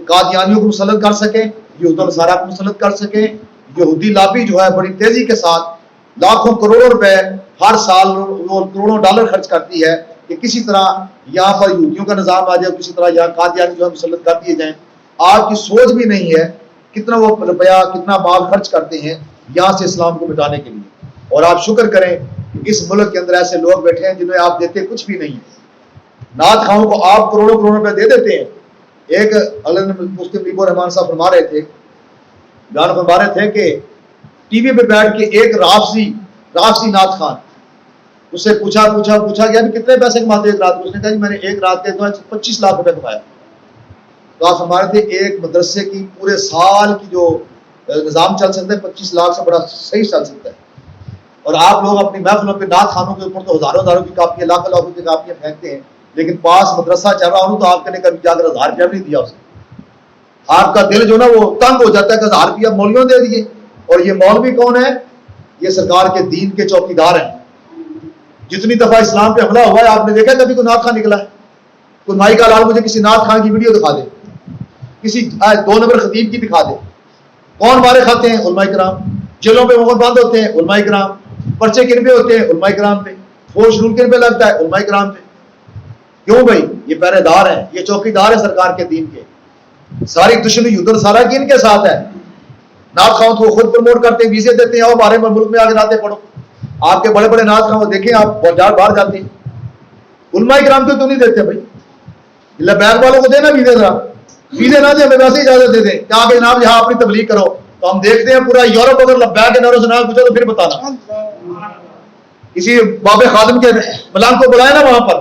قادیانیوں کو مسلط کر سکیں، یہود و نصارہ کو مسلط کر سکیں. یہودی لابی جو ہے بڑی تیزی کے ساتھ لاکھوں کروڑوں روپے ہر سال وہ کروڑوں ڈالر خرچ کرتی ہے کہ کسی طرح یہاں پر یہودیوں کا نظام آ جائے، کسی طرح یہاں قادیانی جو ہے مسلط کر دیے جائیں. آپ کی سوچ بھی نہیں ہے کتنا وہ روپیہ کتنا مال خرچ کرتے ہیں یہاں سے اسلام کو مٹانے کے لیے. اور آپ شکر کریں کہ اس ملک کے اندر ایسے لوگ بیٹھے ہیں جنہیں آپ دیتے کچھ بھی نہیں ہے. نعت خواہوں کو آپ کروڑوں کروڑوں روپے دے دیتے ہیں. ایک مسلم لیگ الرحمان صاحب فرما رہے تھے، بیان فرما رہے تھے کہ ٹی وی پہ بیٹھ کے ایک رافضی نعت خان، اس سے پوچھا کہ کتنے پیسے کماتے ایک رات کو؟ اس نے کہا جی میں نے ایک رات کے 25 لاکھ روپے کمایا. تو آپ فرما رہے تھے ایک مدرسے کی پورے سال کی جو نظام چل سکتا ہے 25 لاکھ سے بڑا صحیح چل سکتا ہے. اور آپ لوگ اپنی محفلوں پہ نعت خانوں کے اوپر تو ہزاروں کی کاپیاں، لاکھوں کی کاپیاں پھینکتے ہیں، لیکن پاس مدرسہ چل رہا ہوں تو آپ نے کبھی جا کر 1000 روپیہ بھی نہیں دیا اسے. آپ کا دل جو نا وہ تنگ ہو جاتا ہے کہ 1000 روپیہ مولویوں دے دیے. اور یہ مولوی کون ہے؟ یہ سرکار کے دین کے چوکیدار ہیں. جتنی دفعہ اسلام پہ حملہ ہوا ہے آپ نے دیکھا کبھی کوئی نعت خان نکلا ہے؟ کوئی مائی کا لال مجھے کسی نعت خان کی ویڈیو دکھا دے، کسی 2 نمبر خطیب کی دکھا دے. کون مارے کھاتے ہیں؟ علماء کرام. جیلوں پہ مغل بند ہوتے ہیں؟ علماء کرام. پرچے کن پہ ہوتے ہیں؟ علماء کرام پہ. فوج رول کن پہ لگتا ہے؟ علماء کرام پہ. کیوں بھائی؟ یہ پہرے دار ہیں، یہ چوکیدار ہیں سرکار کے دین کے. ساری دشمنی یہود و نصارہ کی ان کے ساتھ ہے. نعت خواہوں کو خود پروموٹ کرتے ہیں، ویزے دیتے ہیں، اور ہمارے ملک میں آ کے نعتیں پڑھو. آپ کے بڑے بڑے نعت خواہ دیکھیں آپ باہر جاتے ہیں، علماء کرام کو تو نہیں دیتے بھائی. لبیک والوں کو دینا ویزے، ذرا ویزے نہ دیں، ہمیں ویسے اجازت دے دیں کہ آگے جناب یہاں اپنی تبلیغ کرو. تو ہم دیکھتے ہیں پورا یورپ اگر لبیک کے نعروں سے نہ پوچھو تو پھر بتانا. کسی باب خادم کے ملان کو بلائے نا وہاں پر،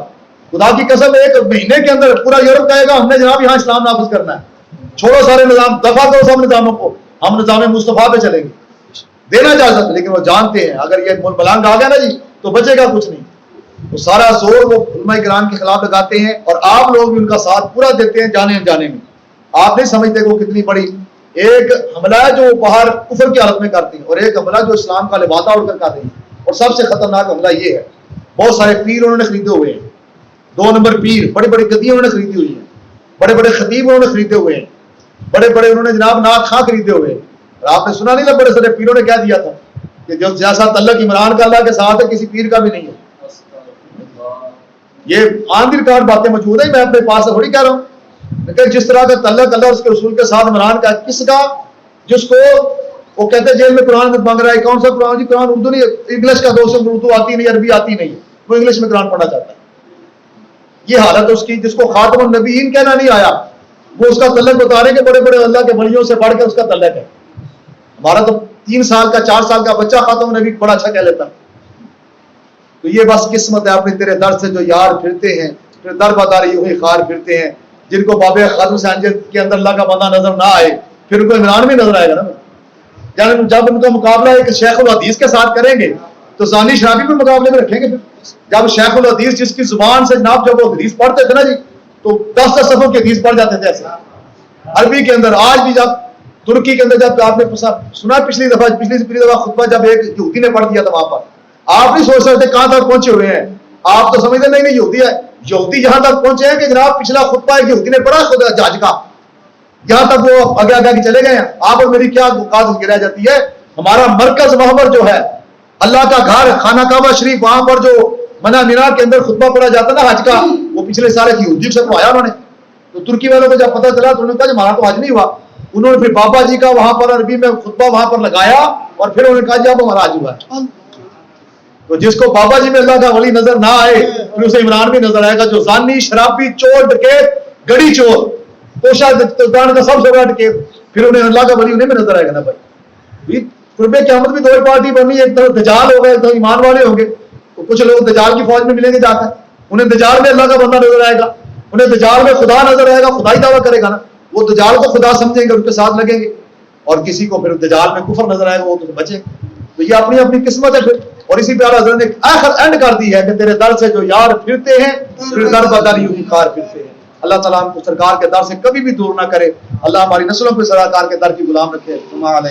خدا کی قسم 1 مہینے کے اندر پورا یورپ کہے گا ہم نے جناب یہاں اسلام نافذ کرنا ہے. چھوڑو سارے نظام، دفع کرو سب نظاموں کو، ہم نظام مصطفیٰ پہ چلیں گے. دینا اجازت، لیکن وہ جانتے ہیں اگر یہ ملانگ آ گیا نا جی تو بچے گا کچھ نہیں. تو سارا زور وہ علماء کرام کے خلاف لگاتے ہیں، اور آپ لوگ بھی ان کا ساتھ پورا دیتے ہیں جانے انجانے میں. آپ نہیں سمجھتے کہ وہ کتنی بڑی ایک حملہ ہے جو باہر کفر کی حالت میں کرتے ہیں، اور ایک حملہ جو اسلام کا لبادہ اڑ کر کرتے ہیں. اور سب سے خطرناک حملہ یہ ہے، بہت سارے پیر انہوں نے خریدے ہوئے ہیں، 2 نمبر پیر، بڑی بڑی گدیاں انہوں نے خریدی ہوئی ہیں، بڑے بڑے خطیب انہوں نے خریدے ہوئے ہیں، بڑے بڑے انہوں نے جناب نعت خواہ خریدے ہوئے ہیں. اور آپ نے سنا نہیں تھا بڑے سارے پیروں نے کہہ دیا تھا کہ جو جیسا تعلق عمران کا اللہ کے ساتھ ہے کسی پیر کا بھی نہیں ہے. یہ آن دی ریکارڈ باتیں موجود ہیں، میں اپنے پاس سے تھوڑی کہہ رہا ہوں. لیکن جس طرح کا تعلق اللہ اس کے رسول کے ساتھ عمران کا، کس کا؟ جس کو وہ کہتے ہیں جیل میں قرآن مانگ رہا ہے. کون سا قرآن؟ جی قرآن اردو نہیں، انگلش کا دوست، اردو آتی نہیں، عربی آتی نہیں، وہ انگلش میں قرآن پڑھنا چاہتا ہے. یہ حالت اس کی. جس کو خاتم النبیین کہنا نہیں آیا، وہ اس کا تعلق بتا رہے کہ بڑے بڑے اللہ کے ولیوں سے بڑھ کر اس کا تعلق ہے. ہمارا تو 3 سال کا 4 سال کا بچہ خاتم النبی بڑا اچھا کہہ لیتا. تو یہ بس قسمت ہے اپنے تیرے در سے جو یار پھرتے ہیں، پھر در بدر یہ ہوئی خار پھرتے ہیں. جن کو باب خاتم سے انجل کے اندر اللہ کا بندہ نظر نہ آئے پھر ان کو عمران میں نظر آئے گا نا. جب ان کا مقابلہ ایک شیخ الحدیث کے ساتھ کریں گے تو زانی شرابی بھی مقابلے میں رکھیں گے. جب شیخ الحدیث جس کی زبان سے جناب جب وہ حدیث پڑھتے تھے نا جی تو 10 صفوں کی حدیث پڑھ جاتے تھے ایسے عربی کے اندر. آج بھی جب ترکی کے اندر جب آپ نے سنا پچھلی دفعہ خطبہ جب ایک یہودی نے پڑھ دیا تھا وہاں پر، آپ نہیں سوچ سکتے کہاں تک پہنچے ہوئے ہیں. آپ تو سمجھتے نہیں یہودی ہے. یہودی یہاں تک پہنچے ہیں کہ جناب پچھلا خطبہ ایک یہودی نے پڑھا خدا جاج کا، یہاں تک وہ آگے آگے کے چلے گئے ہیں. آپ اور میری کیا اوقات گرا جاتی ہے. ہمارا مرکز محور جو ہے اللہ کا گھر خانہ کعبہ شریف, وہاں پر جو منع مینا کے اندر خطبہ پڑھا جاتا نا حج کا, وہ پچھلے سال ایک یہودی سے پڑھایا انہوں نے. تو ترکی والوں کو جب پتہ چلا تو انہوں نے کہا ہمارا تو حج نہیں ہوا. انہوں نے پھر بابا جی کا وہاں پر عربی میں خطبہ وہاں پر لگایا اور پھر انہوں نے کہا جی اب ہمارا حج ہوا ہے. تو جس کو بابا جی میں اللہ کا ولی نظر نہ آئے پھر اسے عمران بھی نظر آئے گا. جو زانی, شرابی, چور, ڈکیت, گڑی چور, توشہ دان کا سب سے بڑا ڈکیت, پھر انہیں اللہ کا ولی انہیں بھی نظر آئے گا نا بھائی. قربے قیامت بھی دو ہی پارٹی بننی ہے, ایک طرف دجال ہوگا, ایک طرف ایمان والے ہوں گے. تو کچھ لوگ دجال کی فوج میں ملیں گے جا کر, انہیں دجال میں اللہ کا بندہ نظر آئے گا, انہیں دجال میں خدا نظر آئے گا, خدائی دعویٰ کرے گا نا, وہ دجال کو خدا سمجھیں گے, ان کے ساتھ لگیں گے. اور کسی کو پھر دجال میں کفر نظر آئے گا, وہ تو بچے. تو یہ اپنی اپنی قسمت ہے پھر. اور اسی پہ اللہ حضرت نے آخر اینڈ کر دی ہے کہ تیرے در سے جو یار پھرتے ہیں پھر در بدر یوں ہی کار پھرتے ہیں. اللہ تعالیٰ ہم کو سرکار کے در سے کبھی بھی دور نہ کرے. اللہ ہماری نسلوں پہ سرکار کے در کی غلام رکھے.